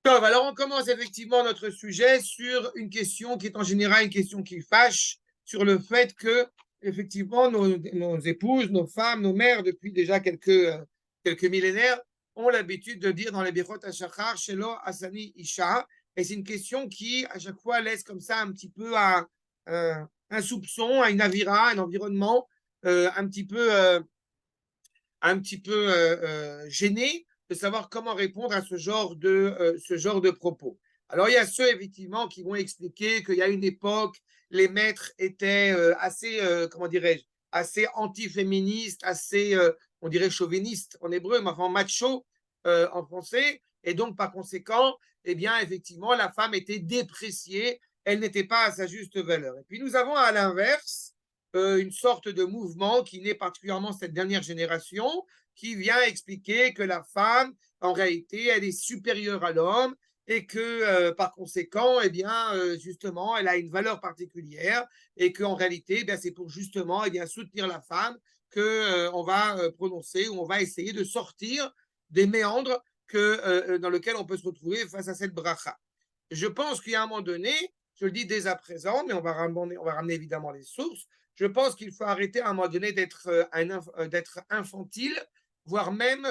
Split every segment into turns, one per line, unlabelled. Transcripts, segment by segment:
Tov, alors on commence effectivement notre sujet sur une question qui est en général une question qui fâche, sur le fait que, effectivement, nos épouses, nos femmes, nos mères, depuis déjà quelques millénaires, ont l'habitude de dire dans les Birot HaShachar, Shelo Asani Isha, et c'est une question qui, à chaque fois, laisse comme ça un petit peu un soupçon, une avira, un environnement un petit peu gêné de savoir comment répondre à ce genre de propos. Alors, il y a ceux, effectivement, qui vont expliquer qu'il y a une époque, les maîtres étaient assez, comment dirais-je, assez anti-féministes, assez, on dirait, chauvinistes en hébreu, mais enfin macho en français. Et donc, par conséquent, eh bien, effectivement, la femme était dépréciée, elle n'était pas à sa juste valeur. Et puis, nous avons à l'inverse une sorte de mouvement qui naît particulièrement cette dernière génération, qui vient expliquer que la femme, en réalité, elle est supérieure à l'homme et que par conséquent, eh bien, justement, elle a une valeur particulière et qu'en réalité, eh bien, c'est pour justement eh bien, soutenir la femme que on va prononcer ou on va essayer de sortir des méandres dans lesquels on peut se retrouver face à cette bracha. Je pense qu'il y a un moment donné, je le dis dès à présent, mais on va ramener évidemment les sources, je pense qu'il faut arrêter à un moment donné d'être infantile, voire même,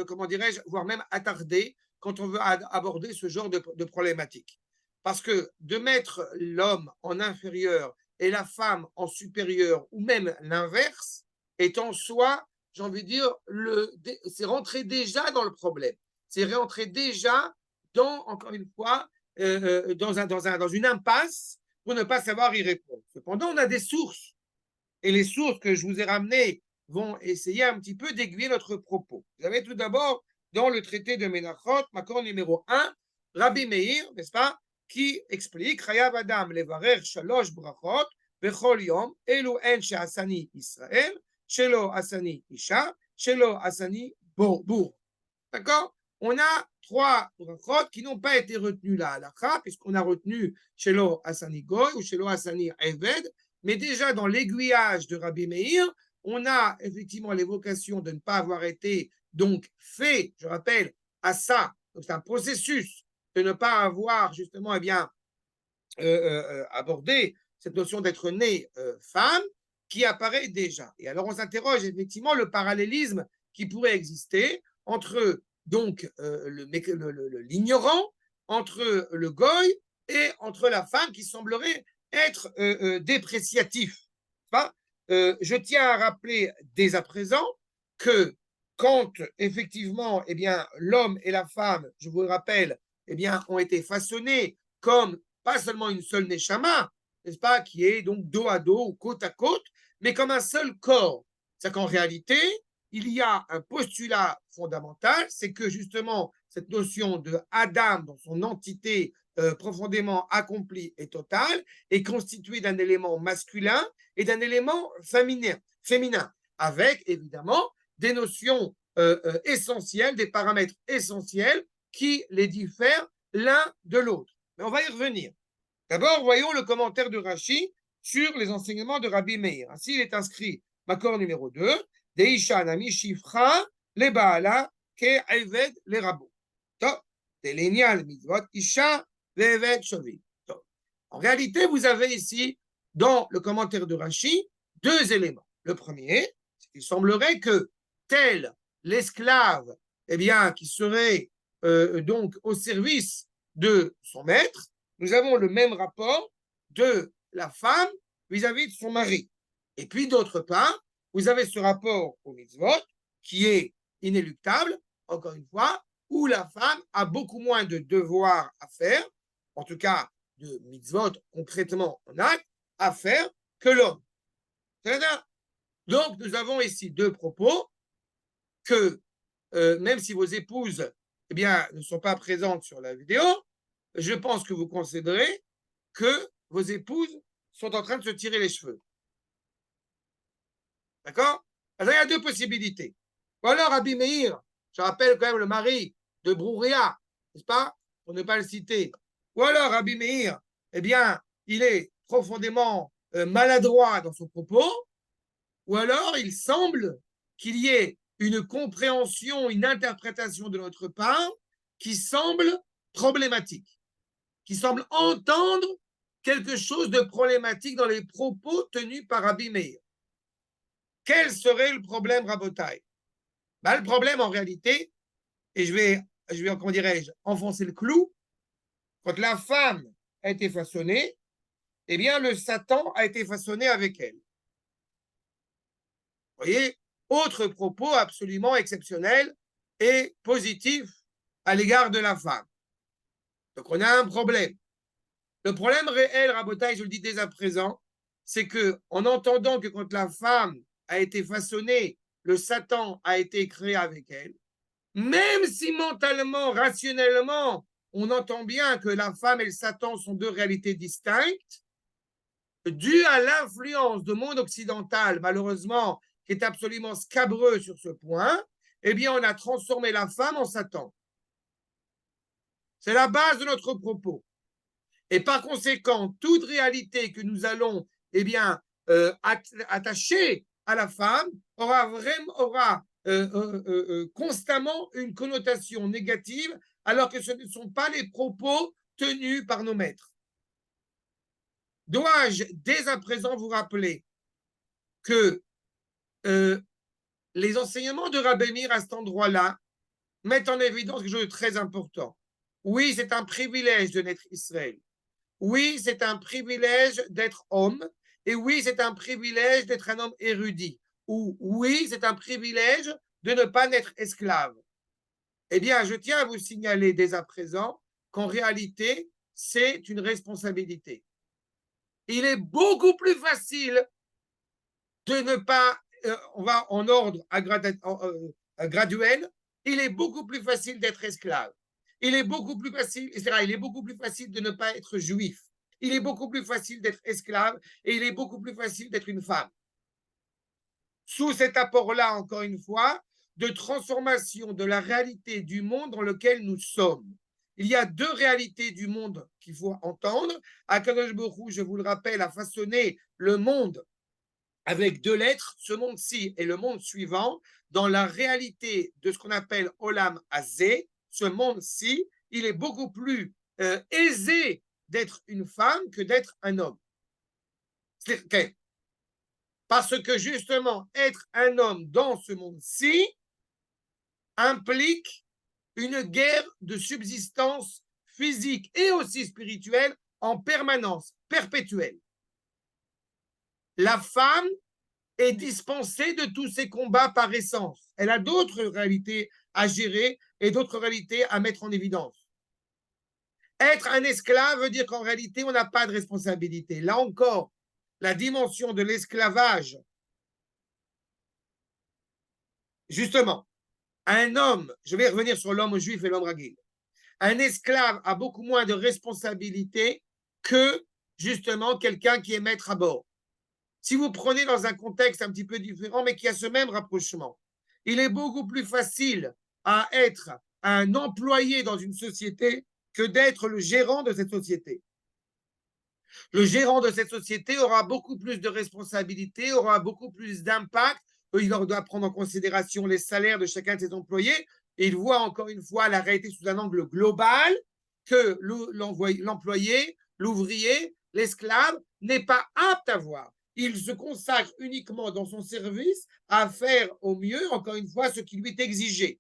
comment dirais-je, voire même attardé quand on veut aborder ce genre de problématique. Parce que de mettre l'homme en inférieur et la femme en supérieur, ou même l'inverse, est en soi, j'ai envie de dire, c'est rentrer déjà dans le problème. C'est rentrer déjà dans, encore une fois, dans une impasse pour ne pas savoir y répondre. Cependant, on a des sources et les sources que je vous ai ramenées vont essayer un petit peu d'aiguiller notre propos. Vous avez tout d'abord, dans le traité de Menachot, Makor numéro 1, Rabbi Meir, n'est-ce pas, qui explique Chayav Adam levarer shalosh brachot bechol yom, elu en she'asani Israël, shelo asani isha, shelo asani bour. D'accord? On a trois brachot qui n'ont pas été retenus là à l'akha, puisqu'on a retenu shelo asani goy ou shelo asani eved, mais déjà dans l'aiguillage de Rabbi Meir, on a effectivement l'évocation de ne pas avoir été donc fait, je rappelle, à ça, donc c'est un processus de ne pas avoir justement eh bien, abordé cette notion d'être né femme qui apparaît déjà. Et alors on s'interroge effectivement le parallélisme qui pourrait exister entre donc l'ignorant, entre le goy et entre la femme qui semblerait être dépréciatif. Enfin, je tiens à rappeler dès à présent que quand effectivement eh bien, l'homme et la femme, je vous le rappelle, eh bien, ont été façonnés comme pas seulement une seule neshama, n'est-ce pas, qui est donc dos à dos ou côte à côte, mais comme un seul corps. C'est qu'en réalité, il y a un postulat fondamental, c'est que justement cette notion de Adam dans son entité profondément accomplie et totale est constituée d'un élément masculin et d'un élément féminin, avec évidemment des notions essentielles, des paramètres essentiels qui les diffèrent l'un de l'autre. Mais on va y revenir. D'abord, voyons le commentaire de Rashi sur les enseignements de Rabbi Meir. Ainsi, il est inscrit, Makor numéro 2, Deisha nami shifra le baala ke eved le rabo. Delenial mitzvot isha le eved shovim. En réalité, vous avez ici, dans le commentaire de Rashi, deux éléments. Le premier, c'est qu'il semblerait que tel l'esclave, eh bien, qui serait donc au service de son maître, nous avons le même rapport de la femme vis-à-vis de son mari. Et puis, d'autre part, vous avez ce rapport au mitzvot qui est inéluctable, encore une fois, où la femme a beaucoup moins de devoirs à faire, en tout cas de mitzvot concrètement en acte, à faire que l'homme. Donc, nous avons ici deux propos que, même si vos épouses eh bien, ne sont pas présentes sur la vidéo, je pense que vous considérez que vos épouses sont en train de se tirer les cheveux. D'accord? Alors, il y a deux possibilités. Ou alors, Rabbi Meir, je rappelle quand même le mari de Brouria, n'est-ce pas? Pour ne pas le citer. Ou alors, Rabbi Meir, eh bien, il est profondément maladroit dans son propos. Ou alors, il semble qu'il y ait une compréhension, une interprétation de notre part qui semble problématique, qui semble entendre quelque chose de problématique dans les propos tenus par Rabbi Meir. Quel serait le problème, Rabotai? Le problème, en réalité, et je vais comment dirais-je, enfoncer le clou, quand la femme a été façonnée, eh bien, le Satan a été façonné avec elle. Vous voyez, autre propos absolument exceptionnel et positif à l'égard de la femme. Donc, on a un problème. Le problème réel, Rabotai, je le dis dès à présent, c'est que en entendant que quand la femme a été façonnée, le Satan a été créé avec elle, même si mentalement, rationnellement, on entend bien que la femme et le Satan sont deux réalités distinctes, dû à l'influence du monde occidental, malheureusement, qui est absolument scabreux sur ce point, eh bien, on a transformé la femme en Satan. C'est la base de notre propos. Et par conséquent, toute réalité que nous allons attacher à la femme aura constamment une connotation négative, alors que ce ne sont pas les propos tenus par nos maîtres. Dois-je dès à présent vous rappeler que les enseignements de Rabbi Meir à cet endroit-là mettent en évidence quelque chose de très important. Oui, c'est un privilège de naître Israël. Oui, c'est un privilège d'être homme. Et oui, c'est un privilège d'être un homme érudit. Ou oui, c'est un privilège de ne pas naître esclave. Eh bien, je tiens à vous signaler dès à présent qu'en réalité, c'est une responsabilité. Il est beaucoup plus facile de ne pas, on va en ordre graduel, il est beaucoup plus facile d'être esclave. Il est beaucoup plus facile, etc. Il est beaucoup plus facile de ne pas être juif. Il est beaucoup plus facile d'être esclave et il est beaucoup plus facile d'être une femme. Sous cet apport-là, encore une fois, de transformation de la réalité du monde dans lequel nous sommes. Il y a deux réalités du monde qu'il faut entendre. Akadosh Baruch Hu, je vous le rappelle, a façonné le monde avec deux lettres, ce monde-ci et le monde suivant, dans la réalité de ce qu'on appelle Olam Hazé, ce monde-ci, il est beaucoup plus aisé d'être une femme que d'être un homme. Okay. Parce que justement, être un homme dans ce monde-ci implique une guerre de subsistance physique et aussi spirituelle en permanence, perpétuelle. La femme est dispensée de tous ces combats par essence. Elle a d'autres réalités à gérer et d'autres réalités à mettre en évidence. Être un esclave veut dire qu'en réalité, on n'a pas de responsabilité. Là encore, la dimension de l'esclavage, justement, un homme, je vais revenir sur l'homme juif et l'homme ragil, un esclave a beaucoup moins de responsabilité que justement quelqu'un qui est maître à bord. Si vous prenez dans un contexte un petit peu différent, mais qui a ce même rapprochement, il est beaucoup plus facile à être un employé dans une société que d'être le gérant de cette société. Le gérant de cette société aura beaucoup plus de responsabilités, aura beaucoup plus d'impact. Il doit prendre en considération les salaires de chacun de ses employés. Et il voit encore une fois la réalité sous un angle global que l'employé, l'ouvrier, l'esclave n'est pas apte à voir. Il se consacre uniquement dans son service à faire au mieux, encore une fois, ce qui lui est exigé.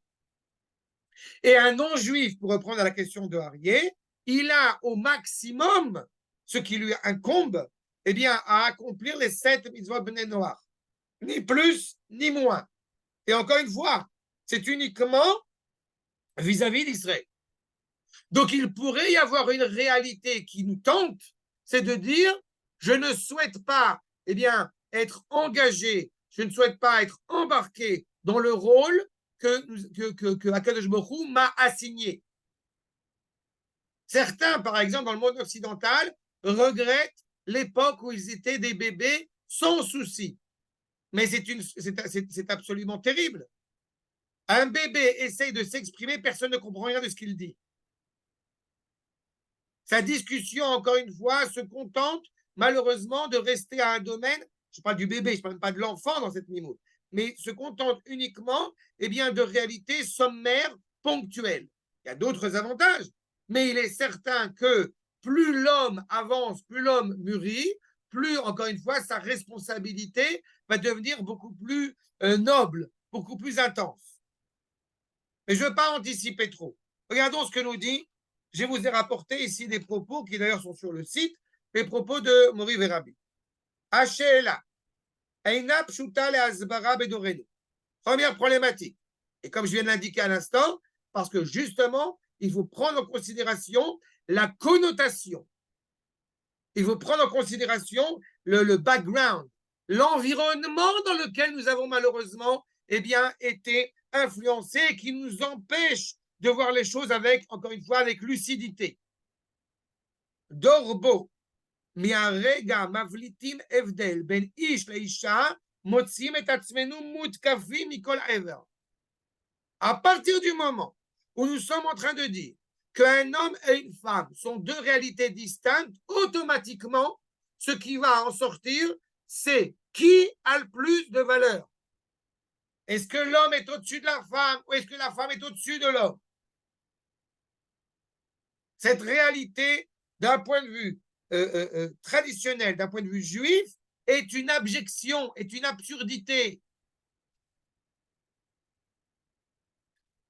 Et un non-juif, pour reprendre la question de Arié, il a au maximum ce qui lui incombe, eh bien, à accomplir les 7 mitzvot bnei Noach. Ni plus, ni moins. Et encore une fois, c'est uniquement vis-à-vis d'Israël. Donc, il pourrait y avoir une réalité qui nous tente, c'est de dire, je ne souhaite pas, eh bien, être engagé, je ne souhaite pas être embarqué dans le rôle que Akadosh Baruch Hu m'a assigné. Certains, par exemple, dans le monde occidental, regrettent l'époque où ils étaient des bébés sans souci. Mais c'est absolument terrible. Un bébé essaye de s'exprimer, personne ne comprend rien de ce qu'il dit. Sa discussion, encore une fois, se contente malheureusement de rester à un domaine, je parle du bébé, je ne parle même pas de l'enfant dans cette mimoute, mais se contente uniquement de réalités sommaires, ponctuelles. Il y a d'autres avantages, mais il est certain que plus l'homme avance, plus l'homme mûrit, plus, encore une fois, sa responsabilité va devenir beaucoup plus noble, beaucoup plus intense. Mais je ne veux pas anticiper trop. Regardons ce que nous dit. Je vous ai rapporté ici des propos qui d'ailleurs sont sur le site, les propos de Mori Verabi. Hachela, Eina Pshuta le Azbara Bedorenu. Première problématique. Et comme je viens de l'indiquer à l'instant, parce que justement, il faut prendre en considération la connotation. Il faut prendre en considération le background, l'environnement dans lequel nous avons malheureusement été influencés et qui nous empêche de voir les choses avec, encore une fois, avec lucidité. Dorbo, מהרגע מבליטים הבדל בין איש לאישה, מוצאים את עצמנו מותקפים מכל עבר. À partir du moment où nous sommes en train de dire qu'un homme et une femme sont deux réalités distinctes, automatiquement, ce qui va en sortir, c'est qui a le plus de valeur. Est-ce que l'homme est au-dessus de la femme ou est-ce que la femme est au-dessus de l'homme? Cette réalité, d'un point de vue traditionnel, d'un point de vue juif, est une abjection, est une absurdité.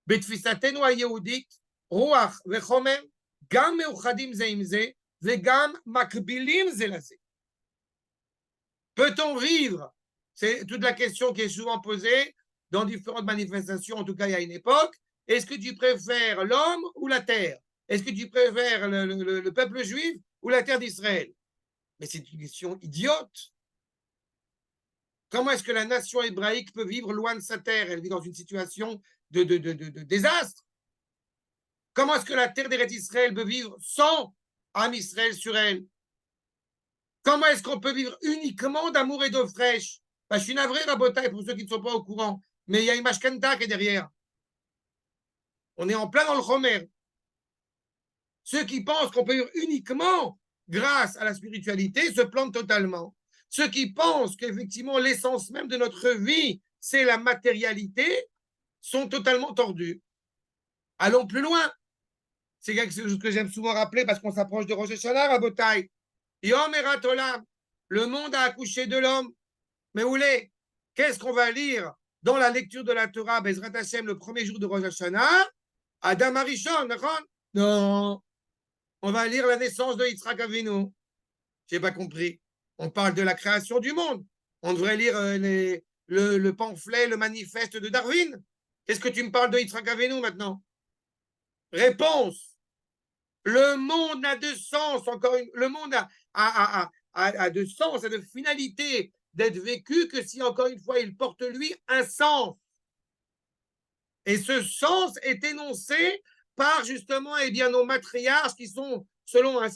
בתפיסתנו היהודית, רוח וחומר גם מאוחדים זה עם זה וגם מקבילים זה לזה. Peut-on vivre? C'est toute la question qui est souvent posée dans différentes manifestations, en tout cas il y a une époque. Est-ce que tu préfères l'homme ou la terre? Est-ce que tu préfères le peuple juif ou la terre d'Israël? Mais c'est une question idiote. Comment est-ce que la nation hébraïque peut vivre loin de sa terre? Elle vit dans une situation de désastre. Comment est-ce que la terre d'Eretz Israël peut vivre sans Am Israël sur elle? Comment est-ce qu'on peut vivre uniquement d'amour et d'eau fraîche? Je suis navré, Rabotai, pour ceux qui ne sont pas au courant, mais il y a une mashkanta qui est derrière. On est en plein dans le Chomer. Ceux qui pensent qu'on peut vivre uniquement grâce à la spiritualité se plantent totalement. Ceux qui pensent qu'effectivement l'essence même de notre vie, c'est la matérialité, sont totalement tordus. Allons plus loin. C'est quelque chose que j'aime souvent rappeler parce qu'on s'approche de Rosh Hashanah, Rabotai. Yom Erat Olam, le monde a accouché de l'homme. Mais où l'est? Qu'est-ce qu'on va lire dans la lecture de la Torah, Bezrat Hashem, le premier jour de Rosh Hashanah? Adam Arishon, non. On va lire la naissance de Yitzhak Avinu. Je n'ai pas compris. On parle de la création du monde. On devrait lire le pamphlet, le manifeste de Darwin. Qu'est-ce que tu me parles de Yitzhak Avinu maintenant? Réponse. Le monde a de sens, le monde a de sens, a de finalité d'être vécu que si, encore une fois, il porte lui un sens. Et ce sens est énoncé par justement nos matriarches qui sont, selon un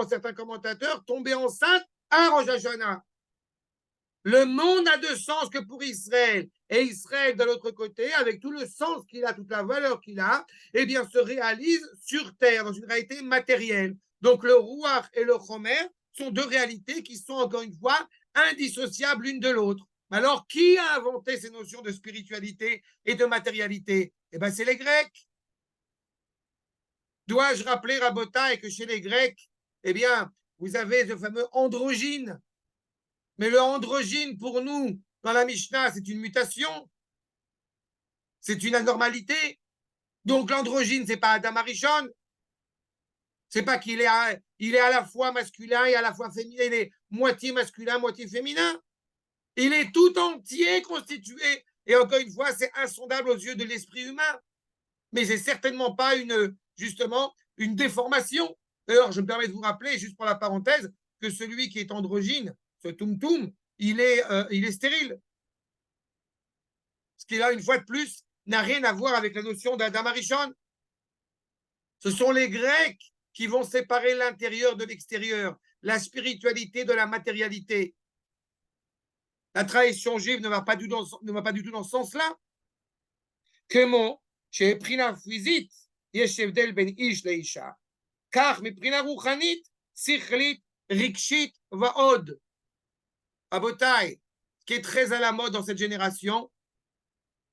certain commentateur, tombés enceintes à Rosh Hashanah. Le monde a de sens que pour Israël. Et Israël, de l'autre côté, avec tout le sens qu'il a, toute la valeur qu'il a, se réalise sur terre, dans une réalité matérielle. Donc le Ruach et le Chomer sont deux réalités qui sont, encore une fois, indissociables l'une de l'autre. Alors, qui a inventé ces notions de spiritualité et de matérialité? C'est les Grecs. Dois-je rappeler, Rabotai, que chez les Grecs, vous avez le fameux androgyne. Mais le androgyne, pour nous, dans la Mishnah, c'est une mutation. C'est une anormalité. Donc, l'androgyne, ce n'est pas Adam Arishon. Ce n'est pas qu'il est à la fois masculin et à la fois féminin. Il est moitié masculin, moitié féminin. Il est tout entier constitué. Et encore une fois, c'est insondable aux yeux de l'esprit humain. Mais c'est certainement pas justement une déformation. D'ailleurs, je me permets de vous rappeler, juste pour la parenthèse, que celui qui est androgyne, ce tum-tum, il est stérile. Ce qui, là, une fois de plus, n'a rien à voir avec la notion d'Adam Arishon. Ce sont les Grecs qui vont séparer l'intérieur de l'extérieur, la spiritualité de la matérialité. La tradition juive ne va pas du tout dans ce sens-là. Comment, chez Prina Fizit, יש הבדל בין איש לאישה, כך מבחינה רוחנית, שכלית, רגשית ועוד. Abotai, qui est très à la mode dans cette génération,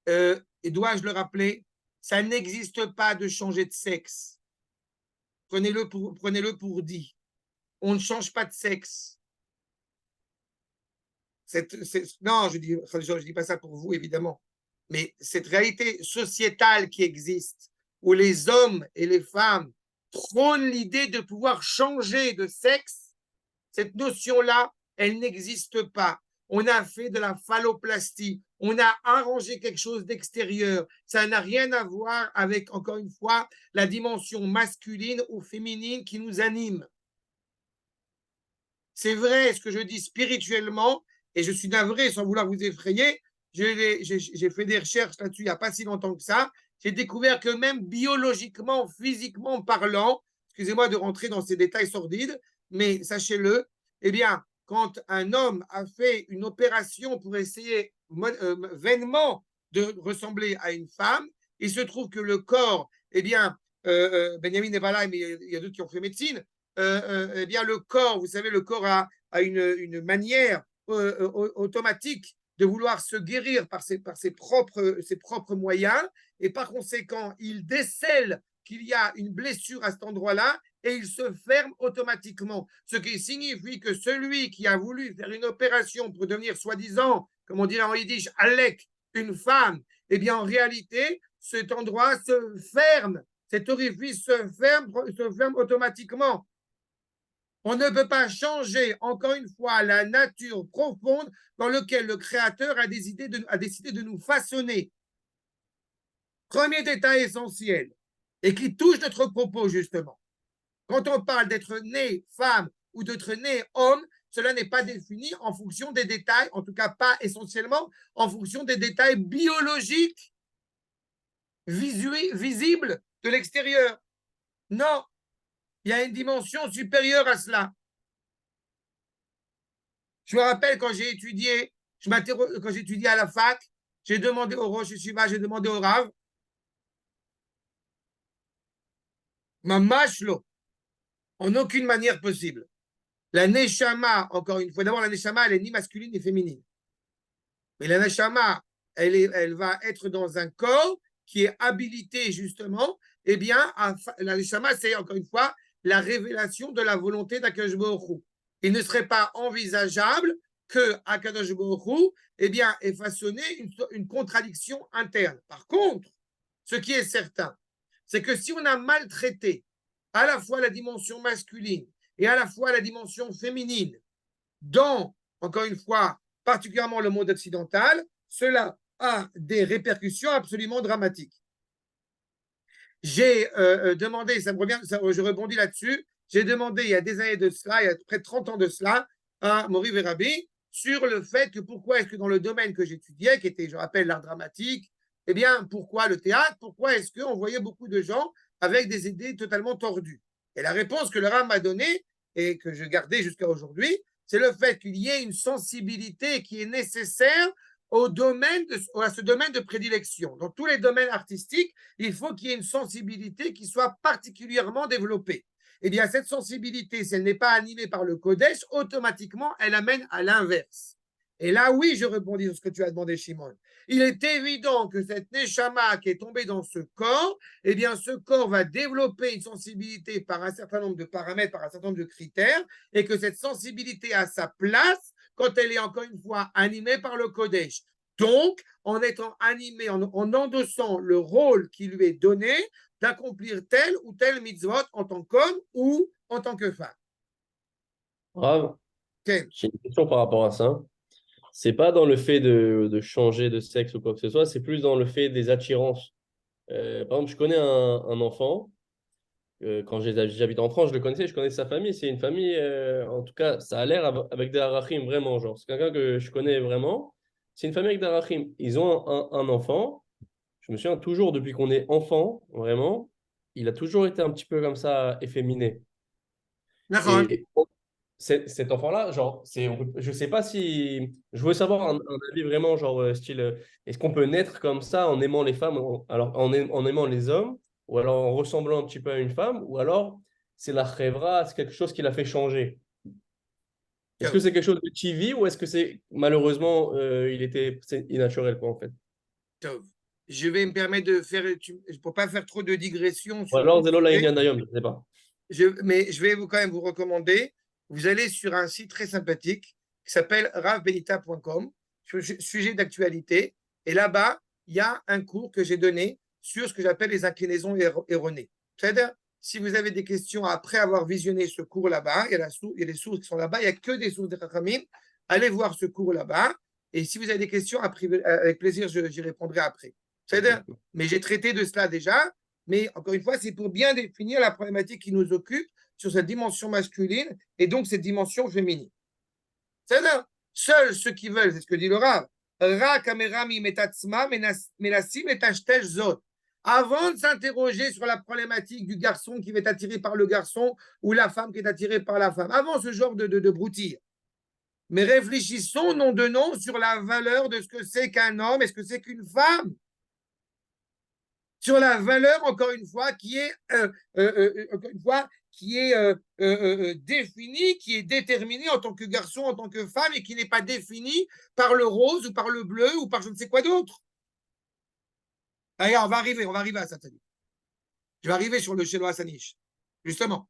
et dois-je le rappeler, ça n'existe pas de changer de sexe. prenez-le pour dit. On ne change pas de sexe. Non, je dis pas ça pour vous, évidemment. Mais cette réalité sociétale qui existe, où les hommes et les femmes prônent l'idée de pouvoir changer de sexe, cette notion-là, elle n'existe pas. On a fait de la phalloplastie, on a arrangé quelque chose d'extérieur. Ça n'a rien à voir avec, encore une fois, la dimension masculine ou féminine qui nous anime. C'est vrai ce que je dis spirituellement, et je suis navré sans vouloir vous effrayer. J'ai fait des recherches là-dessus il n'y a pas si longtemps que ça. J'ai découvert que même biologiquement, physiquement parlant, excusez-moi de rentrer dans ces détails sordides, mais sachez-le, eh bien, quand un homme a fait une opération pour essayer vainement de ressembler à une femme, il se trouve que le corps, eh bien, Benjamin n'est pas là, mais il y a d'autres qui ont fait médecine, eh bien, le corps, vous savez, le corps a une manière automatique de vouloir se guérir par ses propres moyens, et par conséquent, il décèle qu'il y a une blessure à cet endroit-là et il se ferme automatiquement. Ce qui signifie que celui qui a voulu faire une opération pour devenir soi-disant, comme on dirait en yiddish, Alek, une femme, eh bien en réalité, cet endroit se ferme, cet orifice se ferme automatiquement. On ne peut pas changer, encore une fois, la nature profonde dans laquelle le Créateur a décidé de nous façonner. Premier détail essentiel, et qui touche notre propos, justement. Quand on parle d'être né femme ou d'être né homme, cela n'est pas défini en fonction des détails, en tout cas pas essentiellement, en fonction des détails biologiques, visibles de l'extérieur. Non, il y a une dimension supérieure à cela. Je me rappelle quand j'ai étudié, quand j'ai étudié à la fac, j'ai demandé au Rosh Yeshiva, j'ai demandé au Rav, Mamash lo, en aucune manière possible. La Neshama, encore une fois, d'abord la Neshama, elle est ni masculine ni féminine. Mais la Neshama, elle va être dans un corps qui est habilité justement, eh bien, la Neshama, c'est encore une fois la révélation de la volonté d'Akadosh Baruch Hu. Il ne serait pas envisageable que Akadosh Baruch Hu, eh bien, ait façonné une contradiction interne. Par contre, ce qui est certain, c'est que si on a maltraité à la fois la dimension masculine et à la fois la dimension féminine dans, encore une fois, particulièrement le monde occidental, cela a des répercussions absolument dramatiques. J'ai demandé, ça me revient, je rebondis là-dessus, j'ai demandé il y a des années de cela, il y a près de 30 ans de cela, à Mori Verabi, sur le fait que pourquoi est-ce que dans le domaine que j'étudiais, qui était, je rappelle, l'art dramatique, eh bien, pourquoi le théâtre, pourquoi est-ce qu'on voyait beaucoup de gens avec des idées totalement tordues? Et la réponse que le Rav m'a donnée, et que je gardais jusqu'à aujourd'hui, c'est le fait qu'il y ait une sensibilité qui est nécessaire à ce domaine de prédilection. Dans tous les domaines artistiques, il faut qu'il y ait une sensibilité qui soit particulièrement développée. Eh bien, cette sensibilité, si elle n'est pas animée par le Kodesh, automatiquement, elle amène à l'inverse. Et là, oui, je rebondis sur ce que tu as demandé, Shimon. Il est évident que cette Neshama qui est tombée dans ce corps, eh bien, ce corps va développer une sensibilité par un certain nombre de paramètres, par un certain nombre de critères, et que cette sensibilité a sa place quand elle est encore une fois animée par le Kodesh. Donc, en étant animée, en endossant le rôle qui lui est donné d'accomplir tel ou tel mitzvot en tant qu'homme ou en tant que femme.
Grave.
Okay.
J'ai une question par rapport à ça. C'est pas dans le fait de changer de sexe ou quoi que ce soit, c'est plus dans le fait des attirances. Par exemple, je connais un enfant. Quand j'habite en France, je le connaissais, je connais sa famille. C'est une famille, en tout cas, ça a l'air avec des arachim, vraiment. Genre, c'est quelqu'un que je connais vraiment. C'est une famille avec des arachim. Ils ont un enfant. Je me souviens toujours, depuis qu'on est enfant, vraiment, il a toujours été un petit peu comme ça, efféminé. Et cet enfant-là, genre, je sais pas si. Je veux savoir un avis vraiment, genre, style, est-ce qu'on peut naître comme ça en aimant les femmes, en aimant les hommes, ou alors en ressemblant un petit peu à une femme, ou alors c'est la chevra, c'est quelque chose qui l'a fait changer. Est-ce que c'est quelque chose de TV ou est-ce que c'est malheureusement, c'est innaturel, quoi, en fait?
Je vais me permettre de faire, je ne peux pas faire trop de digressions
Ou
sur
alors,
ton
Zelo la
sujet.
Inyan Dayom, je ne sais pas.
mais je vais quand même vous recommander, vous allez sur un site très sympathique qui s'appelle ravbenita.com, sujet d'actualité, et là-bas, il y a un cours que j'ai donné sur ce que j'appelle les inclinaisons erronées. C'est-à-dire, si vous avez des questions après avoir visionné ce cours là-bas, il y a des sources qui sont là-bas, il n'y a que des sources de Chachamim, allez voir ce cours là-bas, et si vous avez des questions, avec plaisir, j'y répondrai après. C'est-à-dire, mais j'ai traité de cela déjà, mais encore une fois, c'est pour bien définir la problématique qui nous occupe sur cette dimension masculine et donc cette dimension féminine. C'est-à-dire, seuls ceux qui veulent, c'est ce que dit le Rav, avant de s'interroger sur la problématique du garçon qui va être attiré par le garçon ou la femme qui est attirée par la femme, avant ce genre de broutille. Mais réfléchissons nom de nom sur la valeur de ce que c'est qu'un homme et ce que c'est qu'une femme. Sur la valeur, encore une fois, qui est, définie, qui est déterminée en tant que garçon, en tant que femme, et qui n'est pas définie par le rose ou par le bleu ou par je ne sais quoi d'autre. Allez, on va arriver à ça. Je vais arriver sur le Shelo Hassanish. Justement,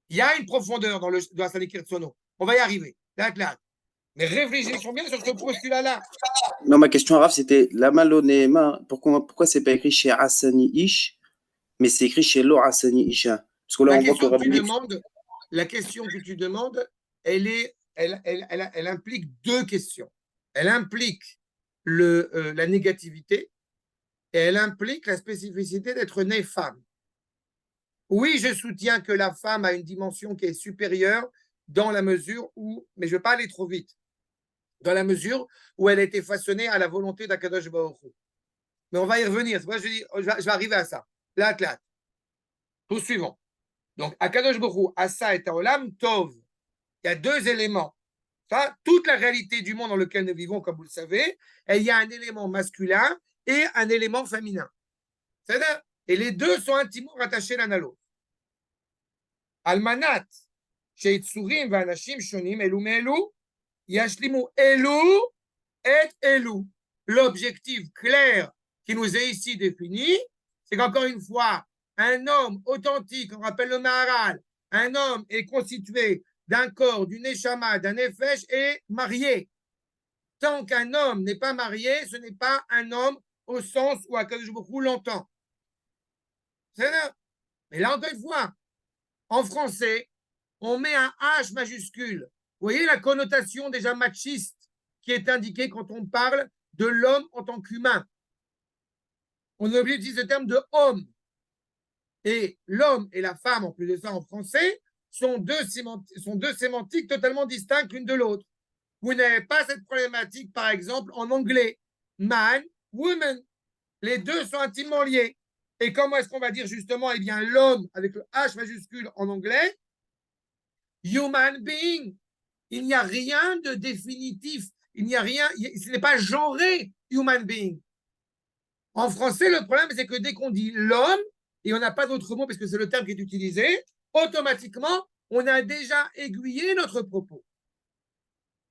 il y a une profondeur dans le Hassani Kirtsono. On va y arriver. Là. Mais réfléchissons bien sur ce postulat-là.
Non, ma question, Raph, c'était la Malonéma. Pourquoi c'est pas écrit chez Hassani Ish, mais c'est écrit chez Lo Hassani Isha? Parce que là, on voit que
la question que tu demandes, elle implique deux questions. Elle implique la négativité et elle implique la spécificité d'être née femme. Oui, je soutiens que la femme a une dimension qui est supérieure dans la mesure où, mais je ne vais pas aller trop vite, dans la mesure où elle a été façonnée à la volonté d'Akadosh Baruch Hu. Mais on va y revenir. C'est pour ça que je vais arriver à ça. Là. Tout suivant. Donc, Akadosh Baruch Hu, Asa et Olam Tov. Il y a deux éléments. Ça, toute la réalité du monde dans lequel nous vivons, comme vous le savez, et il y a un élément masculin et un élément féminin. C'est-à-dire, et les deux sont intimement rattachés l'un à l'autre. Almanat, Sheitsurim Vanashim Shonim, Elu Melu, Yashlimu Elu et Elu. L'objectif clair qui nous est ici défini, c'est qu'encore une fois, un homme authentique, on rappelle le Maharal, un homme est constitué d'un corps, d'une neshama, d'un nefesh et marié. Tant qu'un homme n'est pas marié, ce n'est pas un homme au sens où Akadosh Baruch Hu l'entend. C'est là. Mais là, encore une fois, en français, on met un H majuscule. Vous voyez la connotation déjà machiste qui est indiquée quand on parle de l'homme en tant qu'humain. On est obligé d'utiliser ce terme de homme. Et l'homme et la femme, en plus de ça en français, sont deux sémantiques totalement distinctes l'une de l'autre. Vous n'avez pas cette problématique, par exemple, en anglais. Man, woman. Les deux sont intimement liés. Et comment est-ce qu'on va dire justement, eh bien, l'homme avec le H majuscule en anglais? Human being. Il n'y a rien de définitif. Il n'y a rien, ce n'est pas genré, human being. En français, le problème, c'est que dès qu'on dit l'homme, et on n'a pas d'autre mot parce que c'est le terme qui est utilisé, automatiquement, on a déjà aiguillé notre propos.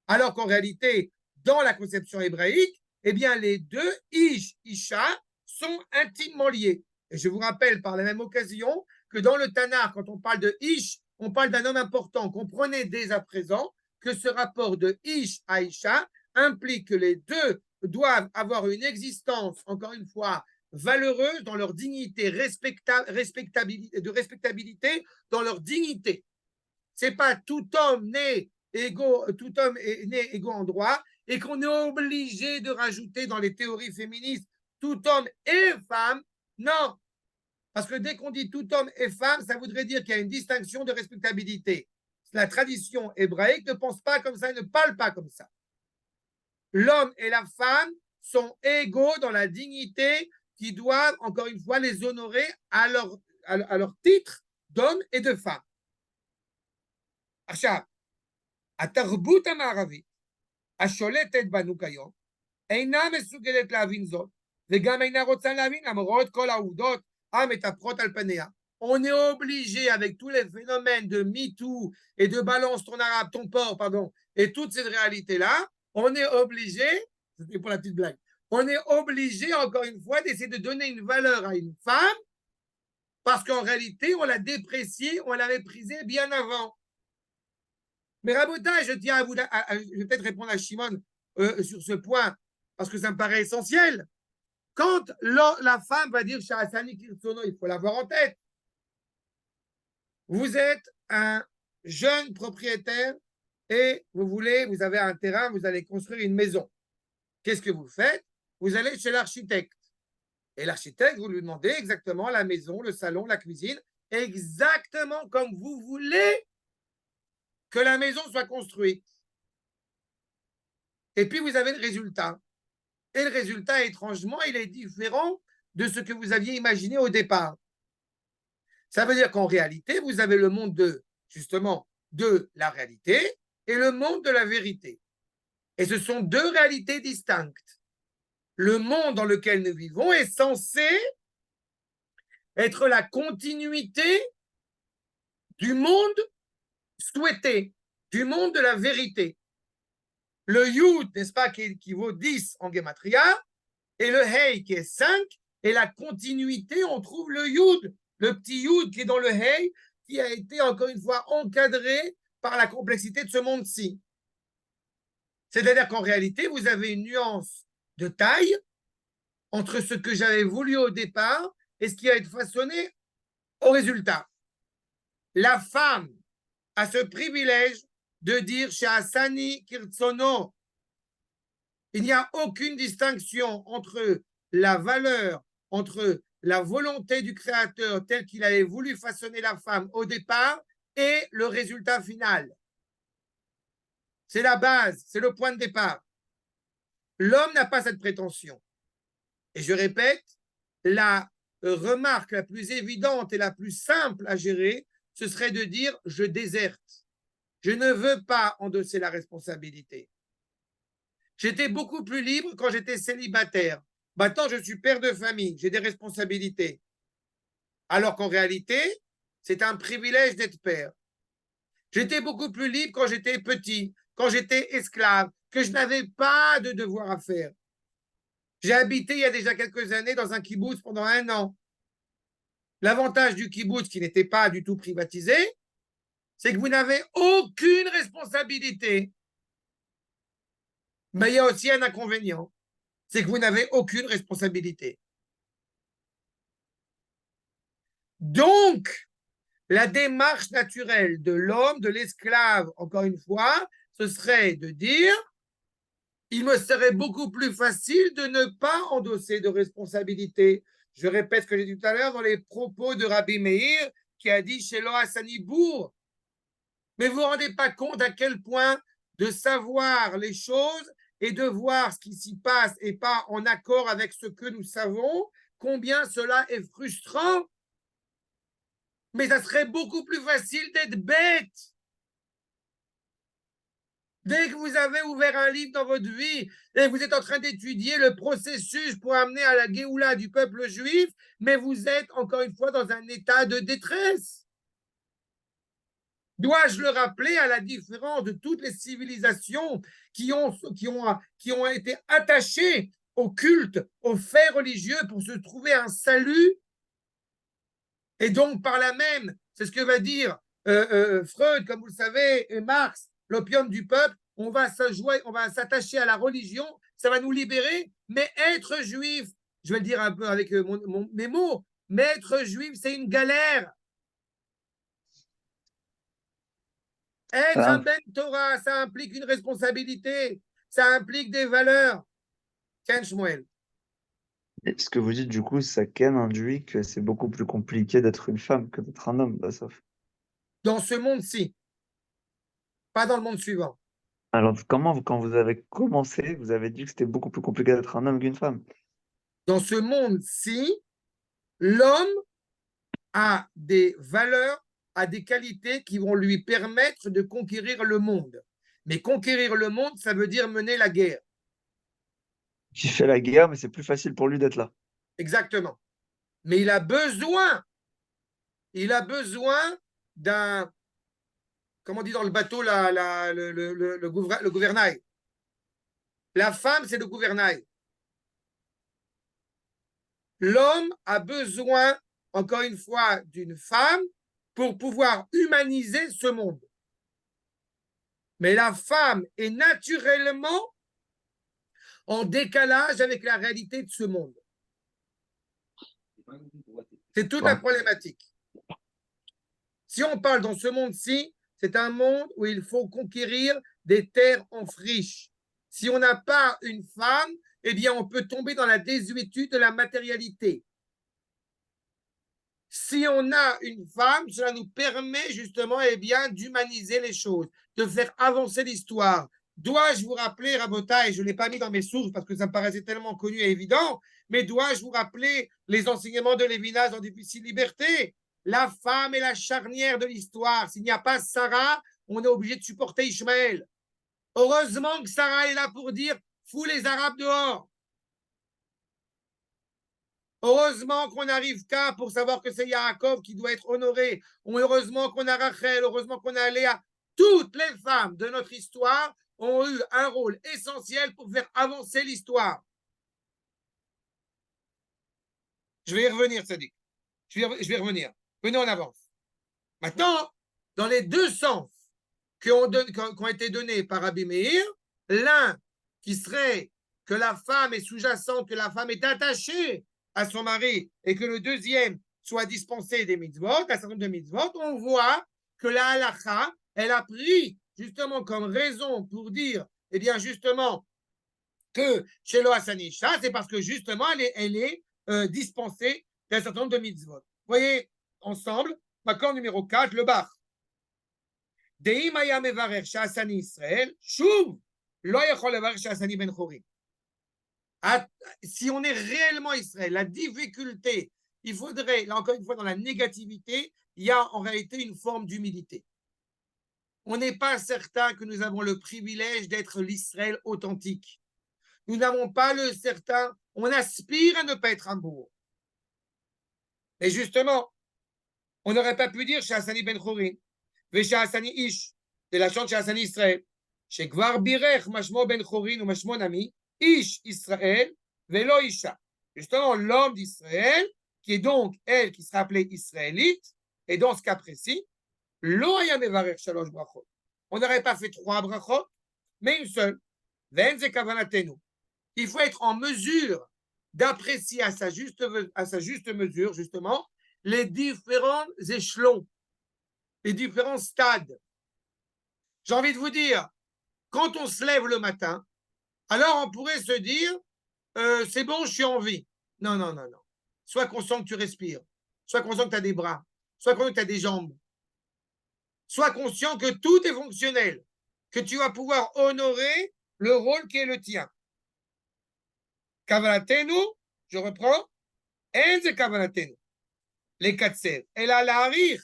Alors qu'en réalité, dans la conception hébraïque, eh bien, les deux, Ish, Isha, sont intimement liés. Et je vous rappelle par la même occasion que dans le Tanakh, quand on parle de Ish, on parle d'un homme important. Comprenez dès à présent que ce rapport de Ish à Isha implique que les deux doivent avoir une existence, encore une fois, valeureuse dans leur dignité, de respectabilité dans leur dignité. C'est pas tout homme né égaux, tout homme est né égaux en droit et qu'on est obligé de rajouter dans les théories féministes tout homme et femme. Non, parce que dès qu'on dit tout homme et femme, ça voudrait dire qu'il y a une distinction de respectabilité. La tradition hébraïque ne pense pas comme ça, ne parle pas comme ça. L'homme et la femme sont égaux dans la dignité qui doivent, encore une fois, les honorer à leur titre d'homme et de femme. עכשיו, התרבות המערבית השולטת בנו כיום אינה מסוגלת להבין זאת, וגם אינה רוצה להבין למרות כל העובדות המטפחות על פניה. On est obligé, avec tous les phénomènes de MeToo et de balance ton arabe, ton porc, pardon, et toute cette réalité-là, on est obligé, c'était pour la petite blague, on est obligé, encore une fois, d'essayer de donner une valeur à une femme Parce qu'en réalité, on l'a déprécié, on l'a méprisé bien avant. Mais Rabotai, je tiens à vous, je vais peut-être répondre à Shimon sur ce point, parce que ça me paraît essentiel. Quand la femme va dire Shahasani Kirtsono, il faut l'avoir en tête. Vous êtes un jeune propriétaire et vous avez un terrain, vous allez construire une maison. Qu'est-ce que vous faites? Vous allez chez l'architecte. Et l'architecte, vous lui demandez exactement la maison, le salon, la cuisine, exactement comme vous voulez que la maison soit construite. Et puis, vous avez le résultat. Et le résultat, étrangement, il est différent de ce que vous aviez imaginé au départ. Ça veut dire qu'en réalité, vous avez le monde de la réalité et le monde de la vérité. Et ce sont deux réalités distinctes. Le monde dans lequel nous vivons est censé être la continuité du monde souhaité, du monde de la vérité. Le Yud, n'est-ce pas, qui vaut 10 en Gematria, et le Hei qui est 5, et la continuité, on trouve le Yud, le petit Yud qui est dans le Hei, qui a été encore une fois encadré par la complexité de ce monde-ci. C'est-à-dire qu'en réalité, vous avez une nuance de taille entre ce que j'avais voulu au départ et ce qui va être façonné au résultat. La femme a ce privilège de dire chez Asani Kirtsono, il n'y a aucune distinction entre la valeur, entre la volonté du Créateur tel qu'il avait voulu façonner la femme au départ et le résultat final. C'est la base, c'est le point de départ. L'homme n'a pas cette prétention. Et je répète, la remarque la plus évidente et la plus simple à gérer, ce serait de dire « je déserte ». Je ne veux pas endosser la responsabilité. J'étais beaucoup plus libre quand j'étais célibataire. Maintenant, je suis père de famille, j'ai des responsabilités. Alors qu'en réalité, c'est un privilège d'être père. J'étais beaucoup plus libre quand j'étais petit, quand j'étais esclave, que je n'avais pas de devoir à faire. J'ai habité il y a déjà quelques années dans un kibbutz pendant 1 an. L'avantage du kibbutz, qui n'était pas du tout privatisé, c'est que vous n'avez aucune responsabilité. Mais il y a aussi un inconvénient, c'est que vous n'avez aucune responsabilité. Donc, la démarche naturelle de l'homme, de l'esclave, encore une fois, ce serait de dire, il me serait beaucoup plus facile de ne pas endosser de responsabilité. Je répète ce que j'ai dit tout à l'heure dans les propos de Rabbi Meir, qui a dit chez Lohassani Bourg. Mais vous ne vous rendez pas compte à quel point de savoir les choses et de voir ce qui s'y passe et pas en accord avec ce que nous savons, combien cela est frustrant. Mais ça serait beaucoup plus facile d'être bête. Dès que vous avez ouvert un livre dans votre vie et vous êtes en train d'étudier le processus pour amener à la Géoula du peuple juif, mais vous êtes encore une fois dans un état de détresse. Dois-je le rappeler à la différence de toutes les civilisations qui ont été attachées au culte, aux faits religieux pour se trouver un salut? Et donc, par là même, c'est ce que va dire Freud, comme vous le savez, et Marx, l'opium du peuple, on va s'attacher à la religion, ça va nous libérer, mais être juif, je vais le dire un peu avec mes mots, mais être juif, c'est une galère. Être un Ben Torah, ça implique une responsabilité, ça implique des valeurs. Ken Shmuel.
Et ce que vous dites, du coup, ça induit que c'est beaucoup plus compliqué d'être une femme que d'être un homme, Bassaf.
Dans ce monde-ci, pas dans le monde suivant.
Alors, comment, quand vous avez commencé, vous avez dit que c'était beaucoup plus compliqué d'être un homme qu'une femme?
Dans ce monde-ci, l'homme a des valeurs, a des qualités qui vont lui permettre de conquérir le monde. Mais conquérir le monde, ça veut dire mener la guerre.
Qui fait la guerre, mais c'est plus facile pour lui d'être là.
Exactement. Mais il a besoin d'un, comment on dit dans le bateau, le gouvernail. La femme, c'est le gouvernail. L'homme a besoin encore une fois, d'une femme pour pouvoir humaniser ce monde. Mais la femme est naturellement en décalage avec la réalité de ce monde. C'est toute la problématique. Si on parle dans ce monde-ci, c'est un monde où il faut conquérir des terres en friche. Si on n'a pas une femme, eh bien, on peut tomber dans la désuétude de la matérialité. Si on a une femme, cela nous permet justement, eh bien, d'humaniser les choses, de faire avancer l'histoire. Dois-je vous rappeler, Rabota, et je ne l'ai pas mis dans mes sources parce que ça me paraissait tellement connu et évident, mais dois-je vous rappeler les enseignements de Lévinas dans Difficile Liberté? La femme est la charnière de l'histoire. S'il n'y a pas Sarah, on est obligé de supporter Ishmaël. Heureusement que Sarah est là pour dire « fous les Arabes dehors ». Heureusement qu'on a Rivka pour savoir que c'est Yaakov qui doit être honoré. Heureusement qu'on a Rachel, heureusement qu'on a Léa. Toutes les femmes de notre histoire ont eu un rôle essentiel pour faire avancer l'histoire. Je vais y revenir, Sadiq. Je vais y revenir. Venez, on avance. Maintenant, dans les deux sens qui ont été donnés par Rabbi Meir, l'un qui serait que la femme est sous-jacente, que la femme est attachée à son mari, et que le deuxième soit dispensé des mitzvot, un certain nombre de mitzvot, on voit que la halakha, elle a pris justement comme raison pour dire, eh bien justement, que chez Lo Hasanisha, c'est parce que justement, elle est dispensée d'un certain nombre de mitzvot. Vous voyez, ensemble, accord numéro 4, le bar. Deim haya mevarer sha'asani Israël, shuv, lo yachol levarer sha'asani ben chorim. Si on est réellement Israël, la difficulté, il faudrait, là encore une fois, dans la négativité, il y a en réalité une forme d'humilité. On n'est pas certain que nous avons le privilège d'être l'Israël authentique. Nous n'avons pas le certain, on aspire à ne pas être un bourreau. Et justement, on n'aurait pas pu dire Sha'asani ben Chorin, ve Sha'asani Ish, de la chante Sha'asani Israël, Shekvar birech mashmo ben Chorin ou mashmo nami, Ish Israël, velo Isha. Justement, l'homme d'Israël, qui est donc elle qui sera appelée israélite, et dans ce cas précis, lo haya mevarech shalosh brachot. On n'aurait pas fait 3 brachot, mais une seule. Ven ze kavanatenu. Il faut être en mesure d'apprécier à sa juste mesure, justement, les différents échelons, les différents stades. J'ai envie de vous dire, quand on se lève le matin, alors on pourrait se dire, c'est bon, je suis en vie. Non, non, non, non. Sois conscient que tu respires. Sois conscient que tu as des bras. Sois conscient que tu as des jambes. Sois conscient que tout est fonctionnel, que tu vas pouvoir honorer le rôle qui est le tien. Kavanatenu, je reprends, enze kavanatenu. Les 4 sèves. Elle a la rire.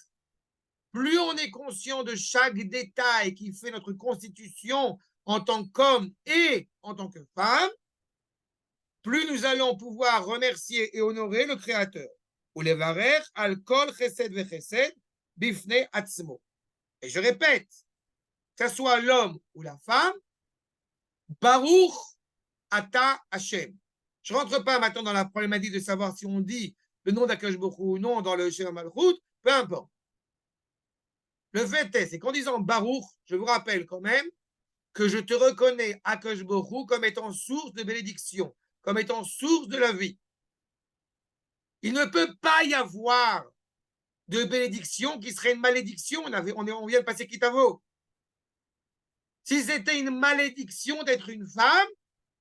Plus on est conscient de chaque détail qui fait notre constitution en tant qu'homme et en tant que femme, plus nous allons pouvoir remercier et honorer le Créateur. Ou les varer al kol chesed ve chesed bifne atzmo. Et je répète, que ce soit l'homme ou la femme, Baruch Ata Hashem. Je ne rentre pas maintenant dans la problématique de savoir si on dit le nom d'Akadosh Baruch Hu ou non dans le Shema Malchut, peu importe. Le fait est, c'est qu'en disant Baruch, je vous rappelle quand même que je te reconnais Akadosh Baruch Hu comme étant source de bénédiction, comme étant source de la vie. Il ne peut pas y avoir de bénédiction qui serait une malédiction. On vient de passer Kitavo. Si c'était une malédiction d'être une femme,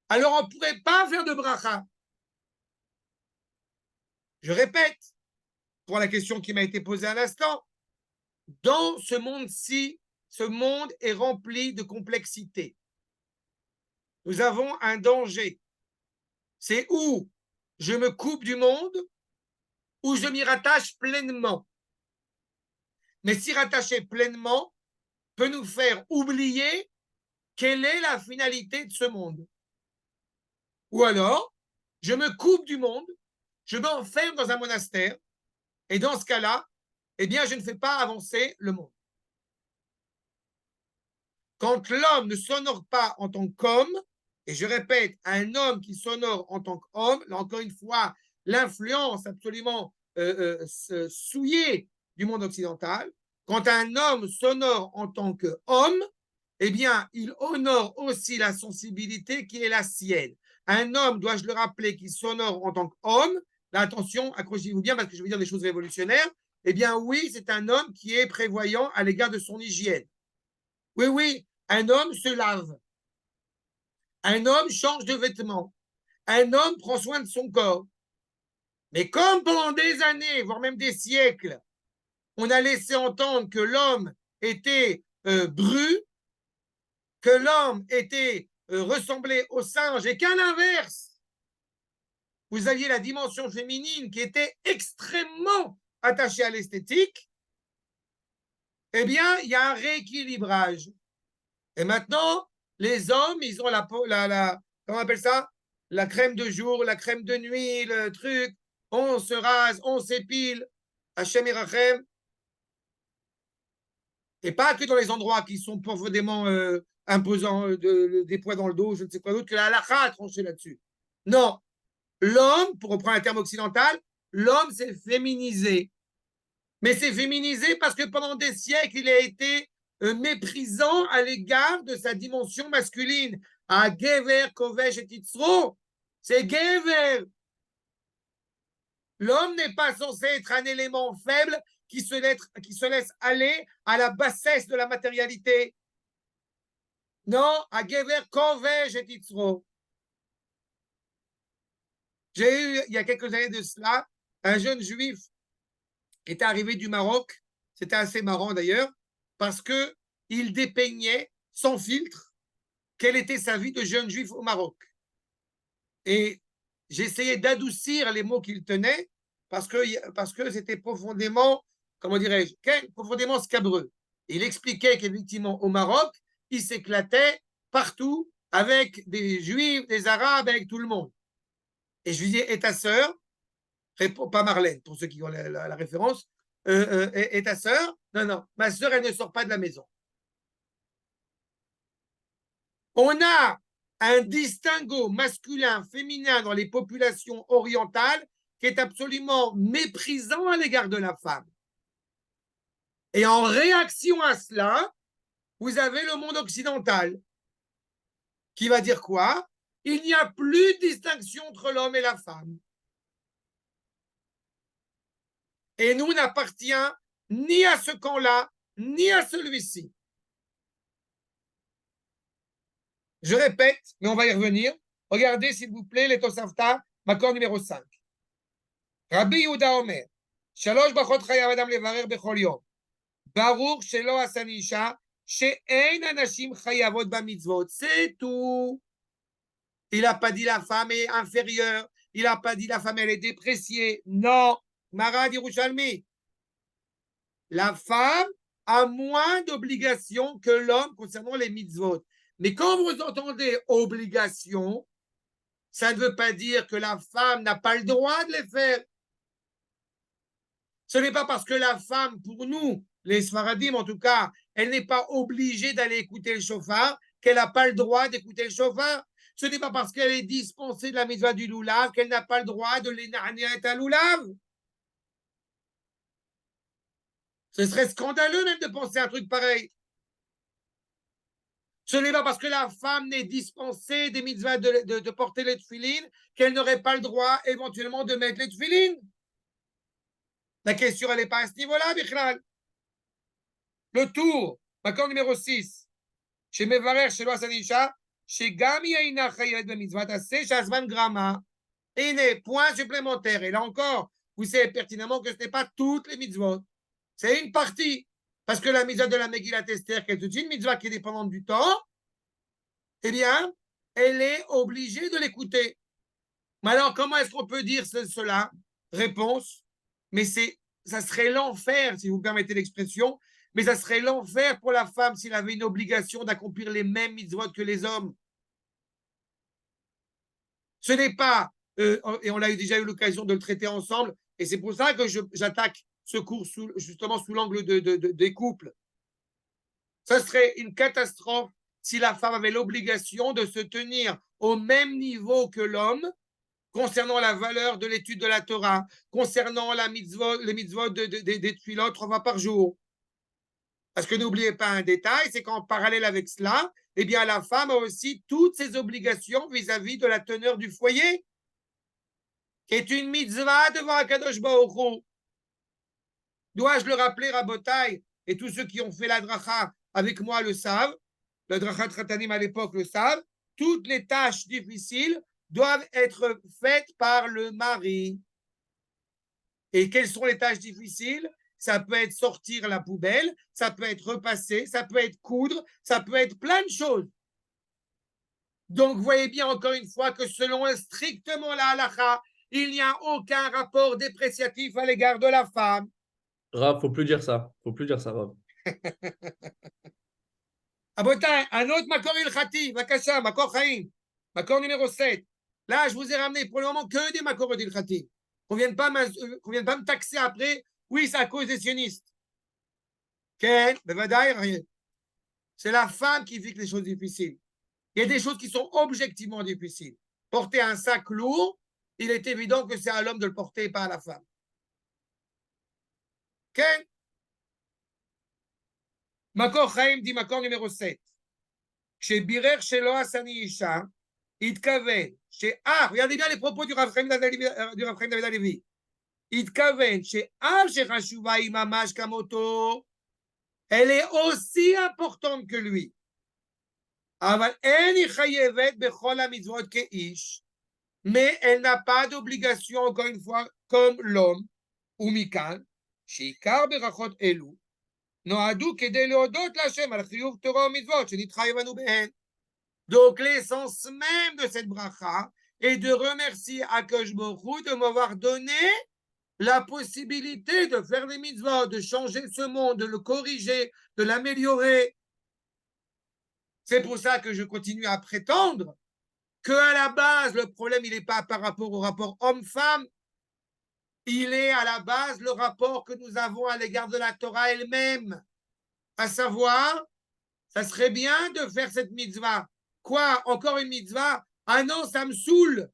alors on ne pourrait pas faire de bracha. Je répète, pour la question qui m'a été posée à l'instant, dans ce monde-ci, ce monde est rempli de complexité. Nous avons un danger. C'est où je me coupe du monde, ou je m'y rattache pleinement. Mais s'y rattacher pleinement peut nous faire oublier quelle est la finalité de ce monde. Ou alors, je me coupe du monde, je m'enferme dans un monastère, et dans ce cas-là, eh bien, je ne fais pas avancer le monde. Quand l'homme ne s'honore pas en tant qu'homme, et je répète, un homme qui s'honore en tant qu'homme, là encore une fois, l'influence absolument souillé du monde occidental. Quand un homme s'honore en tant qu'homme, eh bien, il honore aussi la sensibilité qui est la sienne. Un homme, dois-je le rappeler, qui s'honore en tant qu'homme, là, attention, accrochez-vous bien parce que je vais dire des choses révolutionnaires, eh bien oui, c'est un homme qui est prévoyant à l'égard de son hygiène. Oui, oui, un homme se lave. Un homme change de vêtements. Un homme prend soin de son corps. Mais comme pendant des années, voire même des siècles, on a laissé entendre que l'homme était bru, que l'homme était ressemblé au singe et qu'à l'inverse, vous aviez la dimension féminine qui était extrêmement attachée à l'esthétique, eh bien, il y a un rééquilibrage. Et maintenant, les hommes, ils ont comment on appelle ça? La crème de jour, la crème de nuit, le truc. On se rase, on s'épile. Hachem Irachem. Et pas que dans les endroits qui sont profondément imposants, des poids dans le dos, je ne sais quoi d'autre, que la halakha a tranché là-dessus. Non. L'homme, pour reprendre un terme occidental, l'homme s'est féminisé. Mais c'est féminisé parce que pendant des siècles, il a été méprisant à l'égard de sa dimension masculine. À Gever, Kovesh et Titzro, c'est Gever. L'homme n'est pas censé être un élément faible qui se laisse aller à la bassesse de la matérialité. Non, à Gever, Kovesh et Titzro. J'ai eu, il y a quelques années de cela, un jeune juif qui était arrivé du Maroc. C'était assez marrant d'ailleurs, parce qu'il dépeignait sans filtre quelle était sa vie de jeune juif au Maroc. Et j'essayais d'adoucir les mots qu'il tenait, parce que c'était profondément, comment dirais-je, profondément scabreux. Il expliquait qu'effectivement, au Maroc, il s'éclatait partout avec des juifs, des arabes, avec tout le monde. Et je lui disais, et ta sœur? Pas Marlène, pour ceux qui ont la référence. Et ta sœur? Non, non, ma sœur, elle ne sort pas de la maison. On a un distinguo masculin, féminin dans les populations orientales qui est absolument méprisant à l'égard de la femme. Et en réaction à cela, vous avez le monde occidental qui va dire quoi? Il n'y a plus de distinction entre l'homme et la femme. Et nous n'appartient ni à ce camp-là, ni à celui-ci. Je répète, mais on va y revenir. Regardez, s'il vous plaît, les Tosafta, Makor numéro 5. Rabbi Yehuda Omer, Shalosh bachot chayav adam levarer bechol yom. Baruch shelo asan isha, she'ein anashim chayavot bamitzvot. C'est tout. Il n'a pas dit la femme est inférieure. Il n'a pas dit la femme elle est dépréciée. Non. Marad Yerushalmi. La femme a moins d'obligations que l'homme concernant les mitzvot. Mais quand vous entendez obligation, ça ne veut pas dire que la femme n'a pas le droit de les faire. Ce n'est pas parce que la femme, pour nous, les Sfaradim en tout cas, elle n'est pas obligée d'aller écouter le shofar, qu'elle n'a pas le droit d'écouter le shofar. Ce n'est pas parce qu'elle est dispensée de la mitzvah du loulav qu'elle n'a pas le droit de l'énarner à loulav. Ce serait scandaleux même de penser à un truc pareil. Ce n'est pas parce que la femme n'est dispensée des mitzvahs de porter les tefilines qu'elle n'aurait pas le droit éventuellement de mettre les tefilines. La question, elle n'est pas à ce niveau-là, Bichlal. Le tour, accord numéro 6. Chez Mevarer, chez Loasanisha, chez Gami Aina Chayet de mitzvah, c'est Shazvan Grama. Et il point supplémentaire. Et là encore, vous savez pertinemment que ce n'est pas toutes les mitzvot. C'est une partie. Parce que la mitzvah de la Megillat Esther, qui est une mitzvah qui est dépendante du temps, eh bien, elle est obligée de l'écouter. Mais alors, comment est-ce qu'on peut dire cela? Réponse, mais ça serait l'enfer, si vous me permettez l'expression, mais ça serait l'enfer pour la femme s'il avait une obligation d'accomplir les mêmes mitzvot que les hommes. Ce n'est pas, et on a déjà eu l'occasion de le traiter ensemble, et c'est pour ça que j'attaque ce cours justement sous l'angle des couples. Ça serait une catastrophe si la femme avait l'obligation de se tenir au même niveau que l'homme concernant la valeur de l'étude de la Torah, concernant les mitzvot des tefilot 3 fois par jour. Parce que n'oubliez pas un détail, c'est qu'en parallèle avec cela, eh bien, la femme a aussi toutes ses obligations vis-à-vis de la teneur du foyer, qui est une mitzvah devant Akadosh Baruch Hu. Dois-je le rappeler, Rabotai, et tous ceux qui ont fait la dracha avec moi le savent, la dracha Tratanim à l'époque le savent, toutes les tâches difficiles doivent être faites par le mari. Et quelles sont les tâches difficiles? Ça peut être sortir la poubelle, ça peut être repasser, ça peut être coudre, ça peut être plein de choses. Donc, vous voyez bien encore une fois que selon strictement la halakha, il n'y a aucun rapport dépréciatif à l'égard de la femme.
Rav, faut plus dire ça. Faut plus dire ça, Rav.
Abotai, un autre makor ilchati, Vakasha, makor chaim, makor numéro 7. Là, je vous ai ramené pour le moment que des makor ilchati. Qu'on ne vienne pas me taxer après. Oui, c'est à cause des sionistes. Ken, c'est la femme qui vit les choses difficiles. Il y a des choses qui sont objectivement difficiles. Porter un sac lourd, il est évident que c'est à l'homme de le porter et pas à la femme. Ken, Makor Chaim dit Makor numéro 7. Chez Birer Shelo Asani Isha, Itkaven, chez regardez bien les propos du Rav Chaim David Alevi. Itkaven, chez chez Rashuva Imamash Kamoto, elle est aussi importante que lui. Mais elle n'a pas d'obligation, encore une fois, comme l'homme, ou Mikan, Shikar Berachot Elu, Noadou Kede Leodot Lachem, al Chiyuv Torah Mitzvot, Shenitchayevanu Behen. Donc, l'essence même de cette bracha est de remercier Akadosh Baruch Hu de m'avoir donné la possibilité de faire des mitzvot, de changer ce monde, de le corriger, de l'améliorer. C'est pour ça que je continue à prétendre qu'à la base, le problème, il n'est pas par rapport au rapport homme-femme, il est à la base le rapport que nous avons à l'égard de la Torah elle-même. À savoir, ça serait bien de faire cette mitzvah. Quoi? Encore une mitzvah? Ah non, ça me saoule.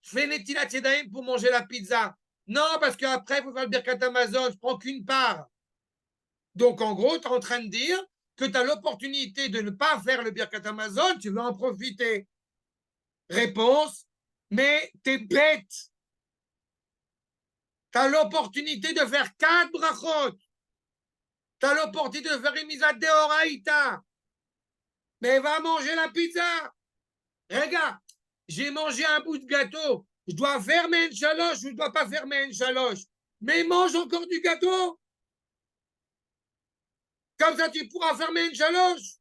Je fais Netilat Yadayim pour manger la pizza. Non, parce qu'après, il faut faire le Birkat Hamazon, je prends qu'une part. Donc, en gros, tu es en train de dire que tu as l'opportunité de ne pas faire le Birkat Hamazon, tu veux en profiter. Réponse, mais t'es bête. Tu as l'opportunité de faire 4 brachot. Tu as l'opportunité de faire une mise à Deoraïta. Mais va manger la pizza. Regarde, j'ai mangé un bout de gâteau. Je dois fermer une chaloche ou je ne dois pas fermer une chaloche. Mais mange encore du gâteau. Comme ça, tu pourras fermer une chaloche.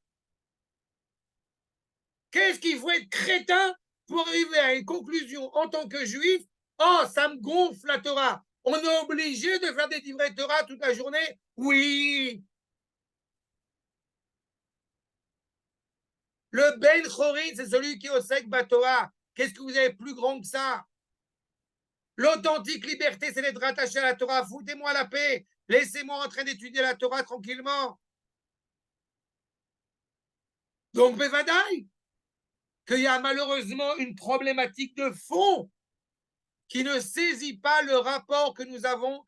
Qu'est-ce qu'il faut être crétin pour arriver à une conclusion en tant que juif? Oh, ça me gonfle la Torah. On est obligé de faire des livrets de Torah toute la journée? Oui. Le Ben Chorin, c'est celui qui est au sec Torah. Qu'est-ce que vous avez plus grand que ça? L'authentique liberté, c'est d'être rattaché à la Torah. Foutez-moi la paix. Laissez-moi en train d'étudier la Torah tranquillement. Donc, Bevadaï, qu'il y a malheureusement une problématique de fond qui ne saisit pas le rapport que nous devons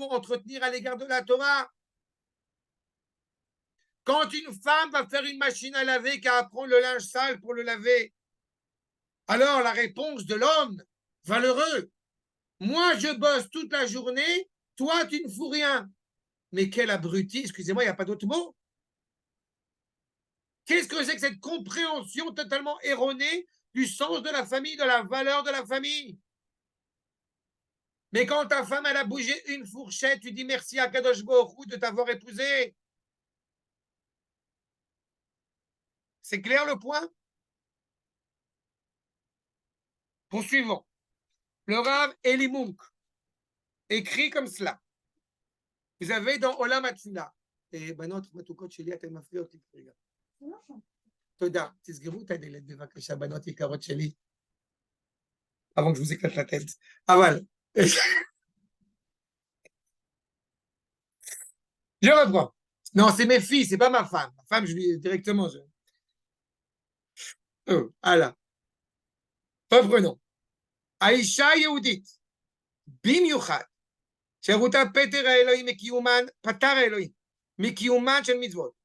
entretenir à l'égard de la Torah. Quand une femme va faire une machine à laver, qu'elle va prendre le linge sale pour le laver, alors la réponse de l'homme, valeureux, moi je bosse toute la journée, toi tu ne fous rien. Mais quel abruti, excusez-moi, il n'y a pas d'autre mot. Qu'est-ce que c'est que cette compréhension totalement erronée du sens de la famille, de la valeur de la famille? Mais quand ta femme, elle a bougé une fourchette, tu dis merci à Kadosh Baruch Hu de t'avoir épousé. C'est clair le point? Poursuivons. Le Rav Eli Munk écrit comme cela. vous avez dans Olam התפילה, בנות מתוקות שלי, אתן מפריעות לי כרגע. תודה. תסגרו את הדלת בבקשה, בנות יקרות שלי. avant que je vous éclate la tête. אבל, je reprends. Non, c'est mes filles, c'est pas ma femme. Ma femme, je lui directement. Oh, voilà. Reprenons. Aïcha Yehudit, Bim Yuchat, Sheruta Peter Elohim Mekiuman, Patar Elohim, Mekiuman Shel Mitzvot.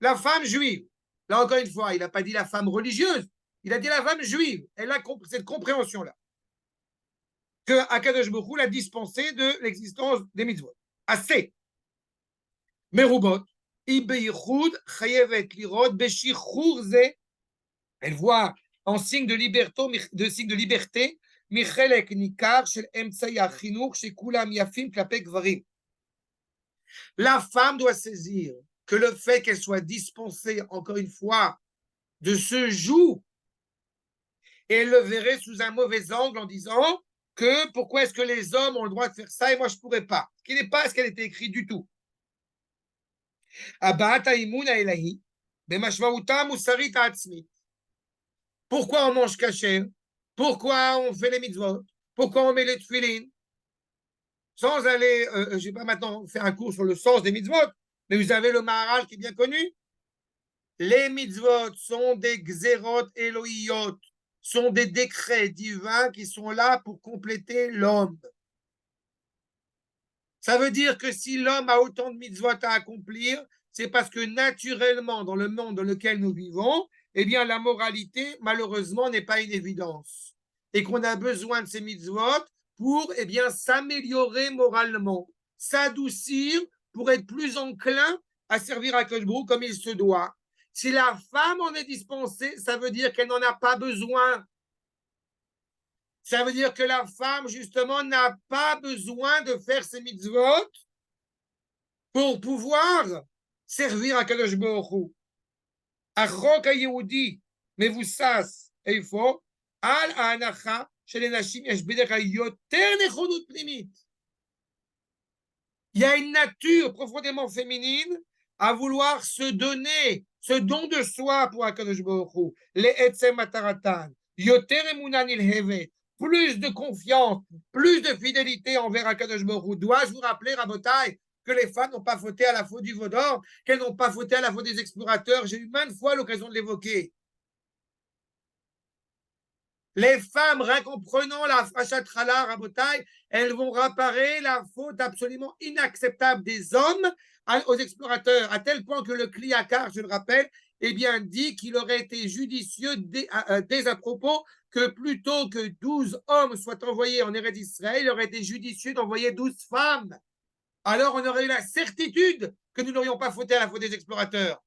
La femme juive, là encore une fois, il n'a pas dit la femme religieuse, il a dit la femme juive. Elle a cette compréhension-là. Que Akadosh Baruch Hu l'a dispensée de l'existence des mitzvot. Assez. Merubot, Ibeichud, Chayevet Lirod, Beshichur Ze, elle voit en signe de liberté, Michelek Nikar, Shel Emtsai Achinur, Shekulam Yafim, Klapek Varim. La femme doit saisir que le fait qu'elle soit dispensée, encore une fois, de ce joug, et elle le verrait sous un mauvais angle en disant que pourquoi est-ce que les hommes ont le droit de faire ça et moi je ne pourrais pas. Ce qui n'est pas ce qu'elle était écrit du tout. Pourquoi on mange kasher? Pourquoi on fait les mitzvot? Pourquoi on met les tefillin? Sans aller, je ne vais pas maintenant faire un cours sur le sens des mitzvot, mais vous avez le Maharal qui est bien connu. Les mitzvot sont des xérot Elohiyot, sont des décrets divins qui sont là pour compléter l'homme. Ça veut dire que si l'homme a autant de mitzvot à accomplir, c'est parce que naturellement, dans le monde dans lequel nous vivons, eh bien, la moralité, malheureusement, n'est pas une évidence. Et qu'on a besoin de ces mitzvot pour, eh bien, s'améliorer moralement, s'adoucir pour être plus enclin à servir à Akadosh Baruch Hu comme il se doit. Si la femme en est dispensée, ça veut dire qu'elle n'en a pas besoin. Ça veut dire que la femme, justement, n'a pas besoin de faire ses mitzvot pour pouvoir servir à Kadosh Baruch Hu. Achok ha-Yehudi, mevusas, eifo, al ha'anacha shel nashim yesh bederach yoter nechonut pnimit. Il y a une nature profondément féminine à vouloir se donner ce don de soi pour Akadosh Baruch Hu. Le etzem mataratan, yoter emunah nilhevet, plus de confiance, plus de fidélité envers Akadosh Baruch Hu. Dois-je vous rappeler, Rabotai, que les femmes n'ont pas fauté à la faute du Vaudor, qu'elles n'ont pas fauté à la faute des explorateurs? J'ai eu maintes fois l'occasion de l'évoquer. Les femmes, rien qu'en prenant la Fachatrala, Rabotai, elles vont réparer la faute absolument inacceptable des hommes aux explorateurs, à tel point que le Kliakar, je le rappelle, eh bien, dit qu'il aurait été judicieux dès à propos que plutôt que 12 hommes soient envoyés en Eretz d'Israël, il aurait été judicieux d'envoyer 12 femmes. Alors on aurait eu la certitude que nous n'aurions pas fauté à la faute des explorateurs.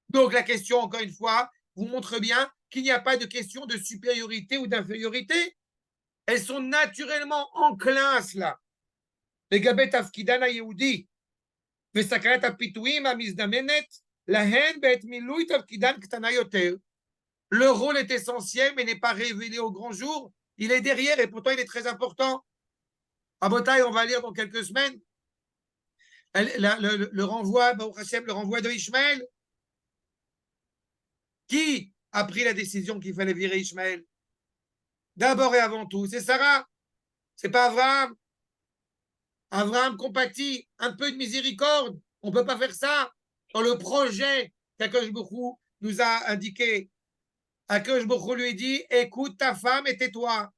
Donc la question, encore une fois, vous montre bien qu'il n'y a pas de question de supériorité ou d'infériorité. Elles sont naturellement enclins à cela. לגבי תפקידן היהודי וסכנת הפיתויים המזדמנת, להן בעת מילוי תפקידן קטנה יותר. Le rôle est essentiel, mais n'est pas révélé au grand jour. Il est derrière et pourtant il est très important. À Botaï, on va lire dans quelques semaines le renvoi, Baruch Hashem, le renvoi de Ishmaël. Qui a pris la décision qu'il fallait virer Ishmaël? D'abord et avant tout, c'est Sarah. C'est pas Abraham. Abraham compatit, un peu de miséricorde. On ne peut pas faire ça. Dans le projet qu'Akadosh Baruch Hu nous a indiqué, Akadosh Baruch Hu lui dit, écoute ta femme et tais-toi.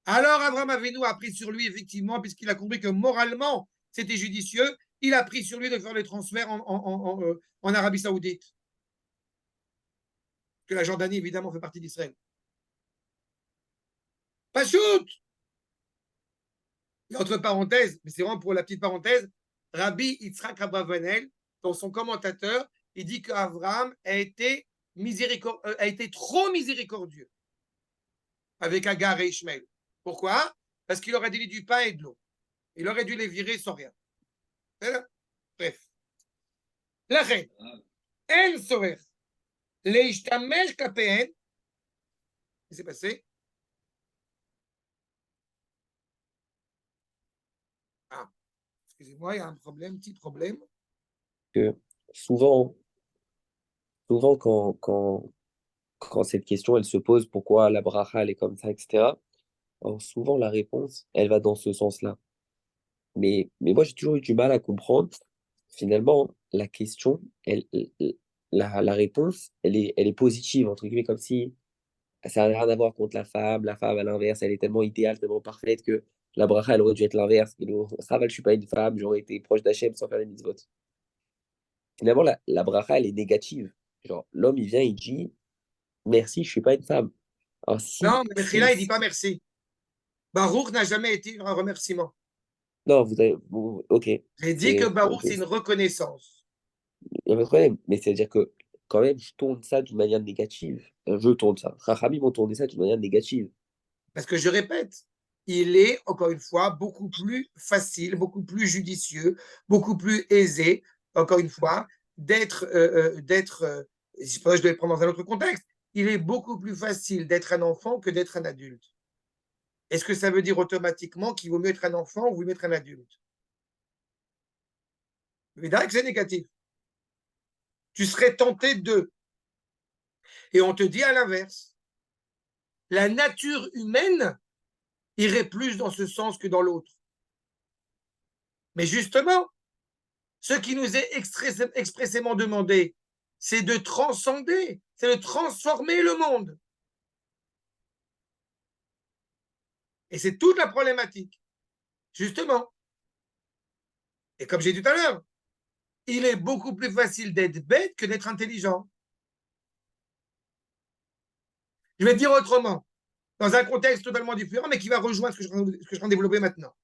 Alors Abraham Avinu a pris sur lui, effectivement, puisqu'il a compris que moralement, c'était judicieux, il a pris sur lui de faire le transfert en Arabie Saoudite. Que la Jordanie, évidemment, fait partie d'Israël. Pas shoot. Et entre parenthèses, mais c'est vraiment pour la petite parenthèse, Rabbi Yitzhak Abravanel, dans son commentateur, il dit qu'Abraham a été trop miséricordieux avec Agar et Ishmaël. Pourquoi? Parce qu'il aurait donné du pain et de l'eau. Il aurait dû les virer sans rien. Bref. La reine, elle saurait. Leishtamesh kapehen. Qu'est-ce qui s'est passé? Ah, excusez-moi, il y a un problème, petit problème.
Que souvent quand cette question elle se pose, pourquoi la bracha elle est comme ça, etc. Alors souvent la réponse elle va dans ce sens-là. Mais moi j'ai toujours eu du mal à comprendre finalement la question, la réponse, elle est positive, entre guillemets, comme si ça n'a rien à voir contre la femme. La femme, à l'inverse, elle est tellement idéale, tellement parfaite que la bracha, elle aurait dû être l'inverse. Et le Chaval, je suis pas une femme, j'aurais été proche d'Hachem sans faire les mitzvot. Finalement, la bracha, elle est négative. Genre, l'homme, il vient, il dit, merci, je suis pas une femme. Alors,
Non, mais Mechila, il ne dit pas merci. Baruch n'a jamais été un remerciement.
Non, ok.
J'ai dit que Baruch,
Ok.
c'est une reconnaissance.
Il n'y a pas de problème, mais c'est-à-dire que quand même, je tourne ça d'une manière négative. Je tourne ça. Rachamim ont tourné ça d'une manière négative.
Parce que je répète, il est, encore une fois, beaucoup plus facile, beaucoup plus judicieux, beaucoup plus aisé, encore une fois, je dois le prendre dans un autre contexte, il est beaucoup plus facile d'être un enfant que d'être un adulte. Est-ce que ça veut dire automatiquement qu'il vaut mieux être un enfant ou vaut mieux être un adulte? Mais que c'est négatif. Tu serais tenté de. Et on te dit à l'inverse. La nature humaine irait plus dans ce sens que dans l'autre. Mais justement, ce qui nous est expressément demandé, c'est de transcender, c'est de transformer le monde. Et c'est toute la problématique, justement. Et comme j'ai dit tout à l'heure, il est beaucoup plus facile d'être bête que d'être intelligent. Je vais dire autrement, dans un contexte totalement différent, mais qui va rejoindre ce que je suis en train de développer maintenant.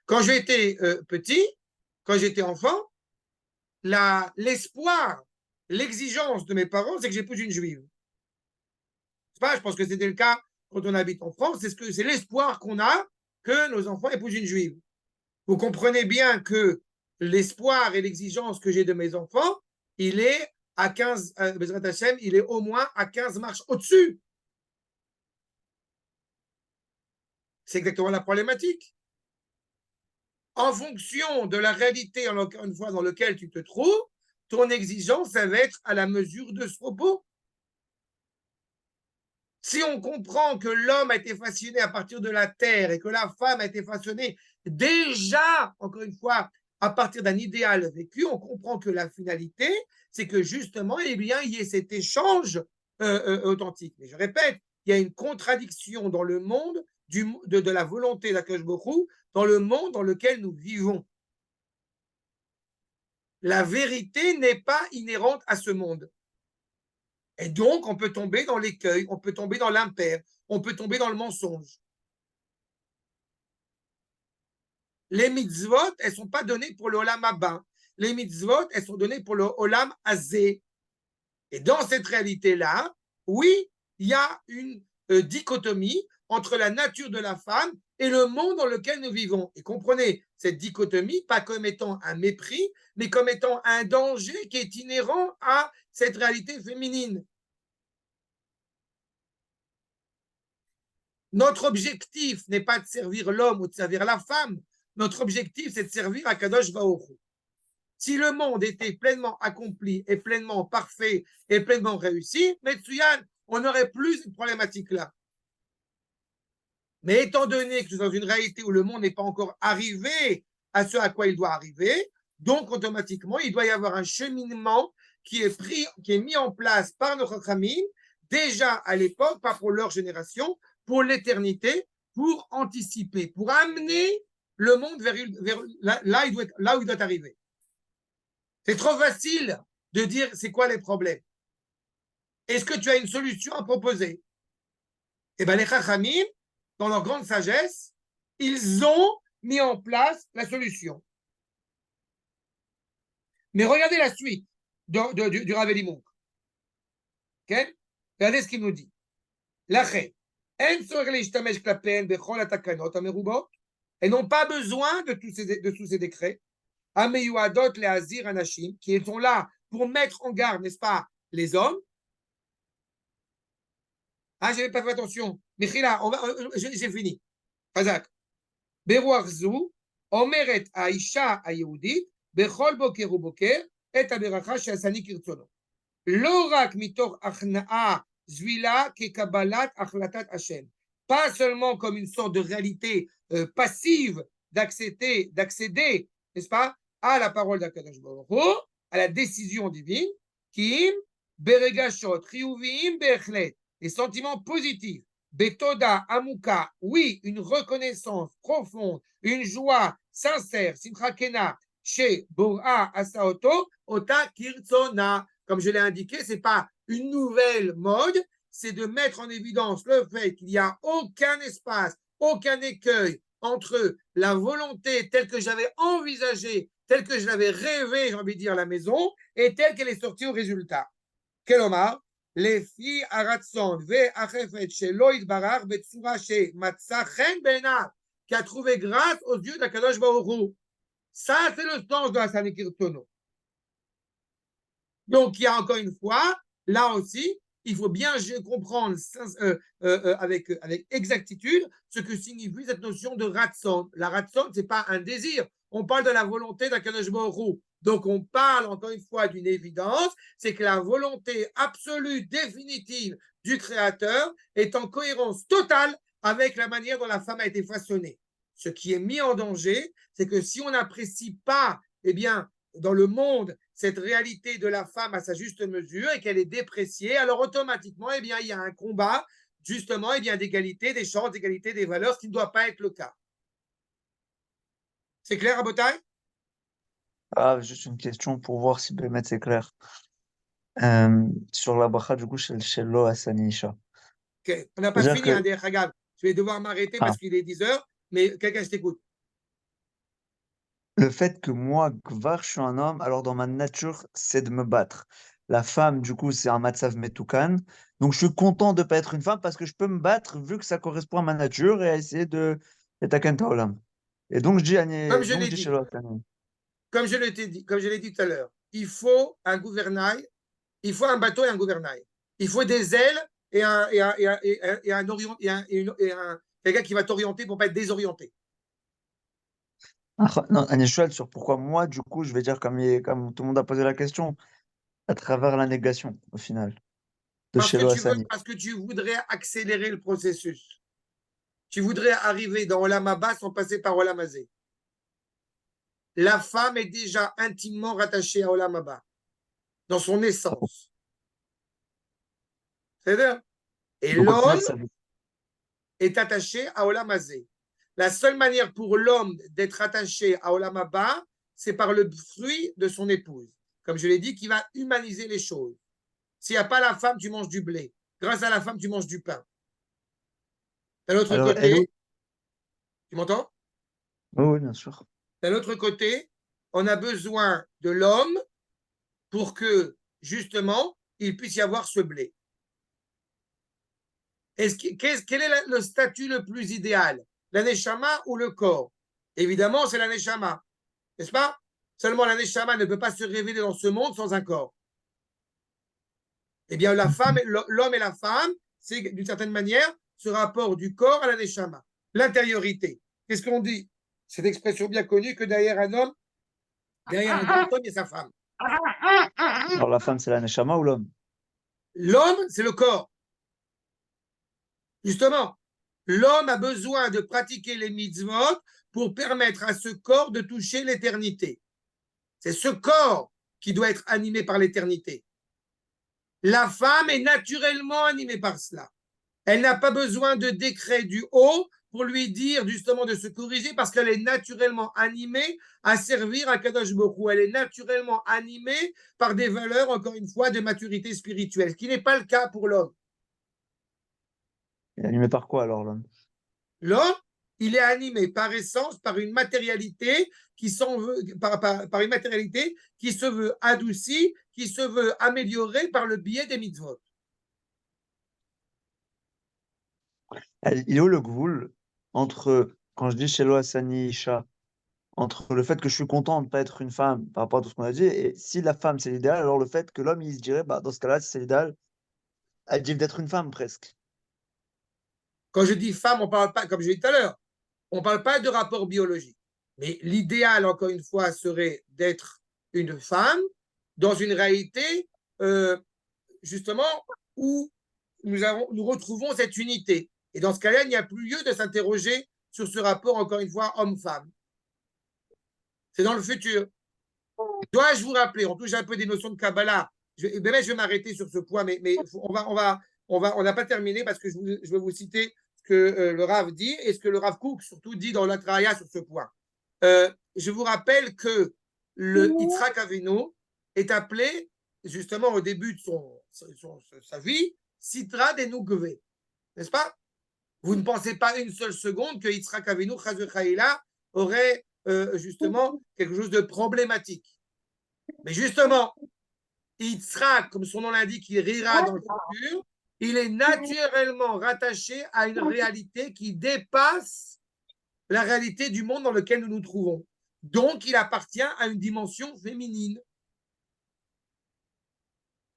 Quand j'étais petit, quand j'étais enfant, l'espoir, l'exigence de mes parents, c'est que j'épouse une juive. Je pense que c'était le cas quand on habite en France, c'est l'espoir qu'on a que nos enfants épousent une juive. Vous comprenez bien que l'espoir et l'exigence que j'ai de mes enfants, il est à 15, il est au moins à 15 marches au-dessus. C'est exactement la problématique. En fonction de la réalité, encore une fois, dans laquelle tu te trouves, ton exigence, ça va être à la mesure de ce propos. Si on comprend que l'homme a été façonné à partir de la terre et que la femme a été façonnée déjà, encore une fois, à partir d'un idéal vécu, on comprend que la finalité, c'est que justement, eh bien, il y ait cet échange authentique. Mais je répète, il y a une contradiction dans le monde de la volonté d'Akadosh Baruch Hu, dans le monde dans lequel nous vivons. La vérité n'est pas inhérente à ce monde. Et donc, on peut tomber dans l'écueil, on peut tomber dans l'impair, on peut tomber dans le mensonge. Les mitzvot, elles ne sont pas données pour le olam haba. Les mitzvot, elles sont données pour le olam hazé. Et dans cette réalité-là, oui, il y a une dichotomie entre la nature de la femme et le monde dans lequel nous vivons. Et comprenez cette dichotomie pas comme étant un mépris, mais comme étant un danger qui est inhérent à cette réalité féminine. Notre objectif n'est pas de servir l'homme ou de servir la femme. Notre objectif, c'est de servir Akadosh Baruch Hu. Si le monde était pleinement accompli et pleinement parfait et pleinement réussi, Metsuyan, on n'aurait plus cette problématique-là. Mais étant donné que nous sommes dans une réalité où le monde n'est pas encore arrivé à ce à quoi il doit arriver, donc automatiquement, il doit y avoir un cheminement qui est mis en place par nos Chachamim, déjà à l'époque, pas pour leur génération, pour l'éternité, pour anticiper, pour amener le monde vers là où il doit arriver. C'est trop facile de dire c'est quoi les problèmes. Est-ce que tu as une solution à proposer? Eh bien, les Chachamim, dans leur grande sagesse, ils ont mis en place la solution. Mais regardez la suite du Rav Elimonk. Okay? Regardez ce qu'il nous dit. Elles n'ont pas besoin de tous ces décrets. Qui sont là pour mettre en garde, n'est-ce pas, les hommes. Ah, je n'avais pas fait attention. Michila, j'ai fini. Chazak. Beruachzu, omeret aisha ayehudit, bechol boker u boker, et aberacha shasani kirtzono. Lo rak mitoch achnaa zvila kekabalat achlatat Hashem. Pas seulement comme une sorte de réalité passive d'accéder, n'est-ce pas, à la parole d'Akadosh Baruch Hu, à la décision divine, Kim, Beregashot, Riuvim, Bechlet, les sentiments positifs. Betoda, Amuka, oui, une reconnaissance profonde, une joie sincère, Simchakena, chez Bora Asaoto, Ota Kirtsona. Comme je l'ai indiqué, ce n'est pas une nouvelle mode, c'est de mettre en évidence le fait qu'il n'y a aucun espace, aucun écueil entre la volonté telle que j'avais envisagée, telle que je l'avais rêvée, j'ai envie de dire, à la maison, et telle qu'elle est sortie au résultat. כלומר, לפי הרצון והחפץ שלא יתברך בצורה שמצא חן בעיניו, qui a trouvé grâce aux yeux d'Akadosh Baruch Hu. Ça, c'est le sens de Hasani Kirtono. Donc, il y a encore une fois, là aussi, il faut bien comprendre avec exactitude ce que signifie cette notion de ratson. La ratson, ce n'est pas un désir. On parle de la volonté d'Akadosh Baruch Hu. Donc, on parle encore une fois d'une évidence, c'est que la volonté absolue, définitive du Créateur est en cohérence totale avec la manière dont la femme a été façonnée. Ce qui est mis en danger, c'est que si on n'apprécie pas, eh bien, dans le monde, cette réalité de la femme à sa juste mesure et qu'elle est dépréciée, alors automatiquement, eh bien, il y a un combat, justement, eh bien, d'égalité des chances, d'égalité des valeurs, ce qui ne doit pas être le cas. C'est clair, Rabotai?
Ah, juste une question pour voir si Bémet c'est clair. Sur la bracha, du coup, chez Lo Hasani Isha.
Okay. On n'a pas fini, hein, Hagab. Je vais devoir m'arrêter parce qu'il est 10 heures, mais quelqu'un je t'écoute.
Le fait que moi, Gvar, je suis un homme, alors dans ma nature, c'est de me battre. La femme, du coup, c'est un matzav metoukan. Donc, je suis content de ne pas être une femme parce que je peux me battre vu que ça correspond à ma nature et à essayer de taken taolam. Et donc, je dis,
comme je l'ai dit, comme je l'ai dit tout à l'heure, il faut un gouvernail, il faut un bateau et un gouvernail. Il faut des ailes et quelqu'un qui va t'orienter pour ne pas être désorienté.
Non, un échelle sur pourquoi moi, du coup, je vais dire comme tout le monde a posé la question, à travers la négation, au final, de
parce
Shelo Hassani.
que tu voudrais accélérer le processus. Tu voudrais arriver dans Olam Haba sans passer par Olam Hazé. La femme est déjà intimement rattachée à Olam Haba, dans son essence. C'est-à-dire, et l'homme est attaché à Olam Hazé. La seule manière pour l'homme d'être attaché à Olam Haba, c'est par le fruit de son épouse. Comme je l'ai dit, qui va humaniser les choses. S'il n'y a pas la femme, tu manges du blé. Grâce à la femme, tu manges du pain. D'un autre côté, tu m'entends?
Oui, bien sûr.
D'un autre côté, on a besoin de l'homme pour que, justement, il puisse y avoir ce blé. Quel est le statut le plus idéal? La neshama ou le corps? Évidemment, c'est la neshama, n'est-ce pas? Seulement, la neshama ne peut pas se révéler dans ce monde sans un corps. Eh bien, l'homme et la femme, c'est d'une certaine manière ce rapport du corps à la neshama. L'intériorité. Qu'est-ce qu'on dit? Cette expression bien connue que derrière un homme, derrière un grand homme, il y a sa femme.
Alors, la femme, c'est la neshama ou l'homme?
L'homme, c'est le corps. Justement, l'homme a besoin de pratiquer les mitzvot pour permettre à ce corps de toucher l'éternité. C'est ce corps qui doit être animé par l'éternité. La femme est naturellement animée par cela. Elle n'a pas besoin de décret du haut pour lui dire justement de se corriger parce qu'elle est naturellement animée à servir à Kadosh Baruch Hu. Elle est naturellement animée par des valeurs, encore une fois, de maturité spirituelle, ce qui n'est pas le cas pour l'homme.
Il est animé par quoi alors, l'homme?
L'homme, il est animé par essence par une matérialité qui par une matérialité qui se veut adoucie, qui se veut améliorer par le biais des mitzvot.
Il est où le gvoul entre, quand je dis Shelo Hassani Isha, entre le fait que je suis content de ne pas être une femme par rapport à tout ce qu'on a dit, et si la femme c'est l'idéal, alors le fait que l'homme il se dirait, bah, dans ce cas-là, si c'est l'idéal, elle dit d'être une femme presque.
Quand je dis femme, on ne parle pas, comme je l'ai dit tout à l'heure, on ne parle pas de rapport biologique. Mais l'idéal, encore une fois, serait d'être une femme dans une réalité, justement, où nous retrouvons cette unité. Et dans ce cas-là, il n'y a plus lieu de s'interroger sur ce rapport, encore une fois, homme-femme. C'est dans le futur. Dois-je vous rappeler, on touche un peu des notions de Kabbalah, je vais m'arrêter sur ce point, mais on n'a pas terminé parce que je vais vous citer ce que le Rav dit et ce que le Rav Kook surtout dit dans la Traya sur ce point. Je vous rappelle que le Yitzhak Avinu est appelé, justement au début de sa vie, Sitra des Nugve. N'est-ce pas? Vous ne pensez pas une seule seconde que Yitzhak Avinu, Chaz v'Chaïla, aurait justement quelque chose de problématique. Mais justement, Yitzhak, comme son nom l'indique, il rira dans le futur, il est naturellement rattaché à une réalité qui dépasse la réalité du monde dans lequel nous nous trouvons. Donc, il appartient à une dimension féminine.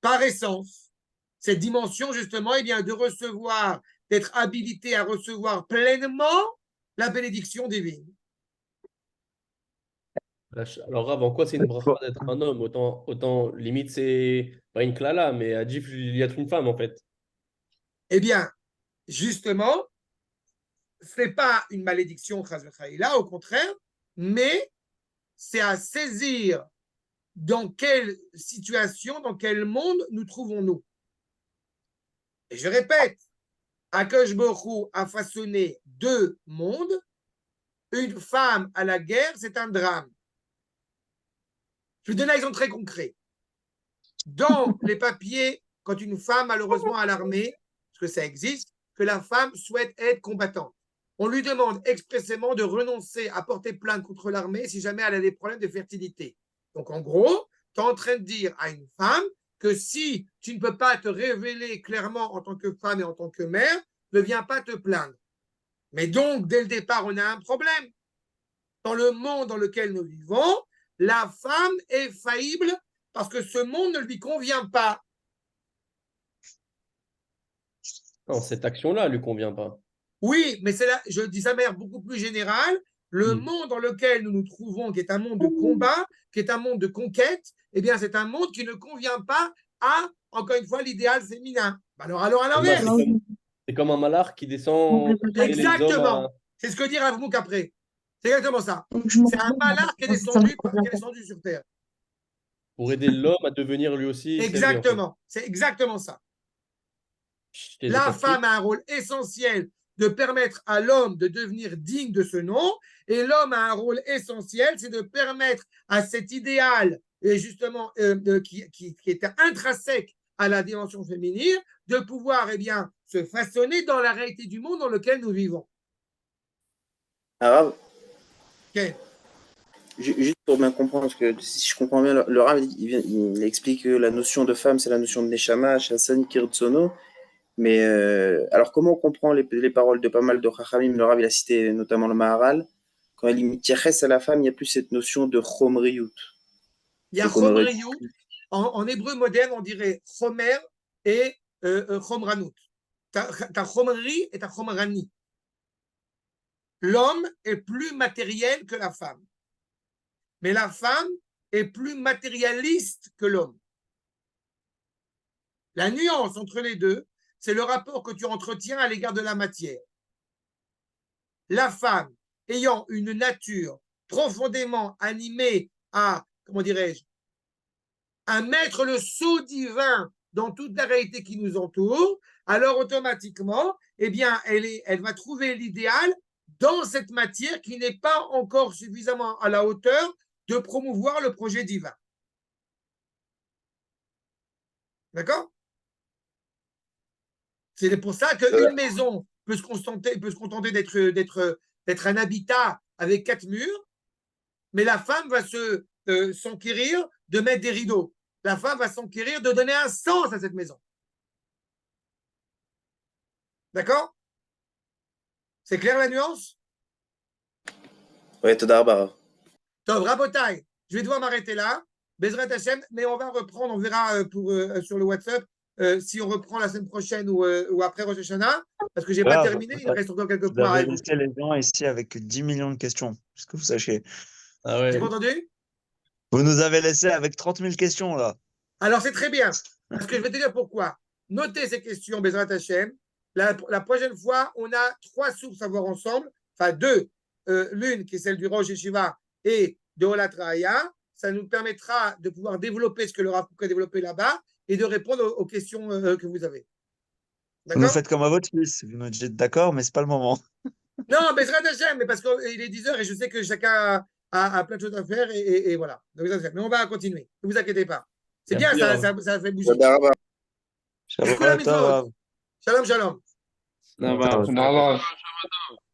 Par essence, cette dimension, justement, eh bien, de recevoir, d'être habilité à recevoir pleinement la bénédiction divine.
Alors, Rav, en quoi c'est une bracha d'être un homme? Autant limite, c'est pas une klala, mais Adjif, il y a une femme, en fait.
Eh bien, justement, ce n'est pas une malédiction, au contraire, mais c'est à saisir dans quelle situation, dans quel monde nous trouvons-nous. Et je répète, Akadosh Baruch Hu a façonné deux mondes. Une femme à la guerre, c'est un drame. Je vous donne un exemple très concret. Dans les papiers, quand une femme, malheureusement, à l'armée, parce que ça existe, que la femme souhaite être combattante, on lui demande expressément de renoncer à porter plainte contre l'armée si jamais elle a des problèmes de fertilité. Donc, en gros, tu es en train de dire à une femme que si tu ne peux pas te révéler clairement en tant que femme et en tant que mère, ne viens pas te plaindre. Mais donc, dès le départ, on a un problème. Dans le monde dans lequel nous vivons, la femme est faillible parce que ce monde ne lui convient pas.
Non, cette action-là ne lui convient pas.
Oui, mais c'est là, je dis ça de manière beaucoup plus générale. Le monde dans lequel nous nous trouvons, qui est un monde de combat, qui est un monde de conquête, eh bien, c'est un monde qui ne convient pas à, encore une fois, l'idéal féminin. Alors à l'inverse.
C'est comme un malach qui descend.
Exactement. C'est ce que dit Rav Mouk après. C'est exactement ça. C'est un malach qui est descendu sur Terre.
Pour aider l'homme à devenir lui aussi.
Exactement. En fait. C'est exactement ça. La femme a un rôle essentiel de permettre à l'homme de devenir digne de ce nom, et l'homme a un rôle essentiel, c'est de permettre à cet idéal, et justement, qui est intrinsèque à la dimension féminine, de pouvoir se façonner dans la réalité du monde dans lequel nous vivons.
Arabe.
Okay.
Juste pour bien comprendre, parce que si je comprends bien, le Rav, il explique que la notion de femme, c'est la notion de Neshama, Shassan, Kirtsono. Mais alors, comment on comprend les paroles de pas mal de Chachamim? Le Rav, il a cité notamment le Maharal. Quand il m'intéresse à la femme, il n'y a plus cette notion de Chomriyut.
Il y a Chomriyut. En hébreu moderne, on dirait Chomer et Chomranut. Tu as Chomri et tu as Chomrani. L'homme est plus matériel que la femme. Mais la femme est plus matérialiste que l'homme. La nuance entre les deux, c'est le rapport que tu entretiens à l'égard de la matière. La femme, ayant une nature profondément animée à, comment dirais-je, à mettre le sceau divin dans toute la réalité qui nous entoure, alors automatiquement, elle va trouver l'idéal dans cette matière qui n'est pas encore suffisamment à la hauteur de promouvoir le projet divin. D'accord? C'est pour ça qu'une maison peut se contenter d'être un habitat avec 4 murs, mais la femme va s'enquérir de mettre des rideaux. La femme va s'enquérir de donner un sens à cette maison. D'accord? C'est clair la nuance?
Oui, Toda Rabba.
Tov, Rabotai, je vais devoir m'arrêter là. Bezrat Hashem, mais on va reprendre, on verra sur le WhatsApp si on reprend la semaine prochaine ou après Rosh Hashanah, parce que je n'ai pas terminé, il reste encore quelques points à
laisser les gens ici avec 10 millions de questions, est-ce que vous sachiez?
Ah ouais.
J'ai pas entendu?
Vous nous avez laissé avec 30 000 questions, là.
Alors, c'est très bien, parce que je vais te dire pourquoi. Notez ces questions, Bezrat Hashem. La prochaine fois, on a 3 sources à voir ensemble, enfin 2. L'une qui est celle du Rosh Yeshiva et de Olat Raya. ça nous permettra de pouvoir développer ce que le Rav Kook a développé là-bas et de répondre aux questions que vous avez.
Vous nous
D'accord?
faites comme à votre fils. Vous nous dites d'accord, mais c'est pas le moment.
Non, mais mais parce qu'il est 10 heures et je sais que chacun a plein de choses à faire et voilà. Donc, mais on va continuer. Ne vous inquiétez pas. C'est bien,
Merci,
ça fait bouger.
תודה רבה.
Shalom,
Shabbat tov, Rav.
shalom, shalom.
Non,
Ciao,
bah,
ciao.
תודה רבה.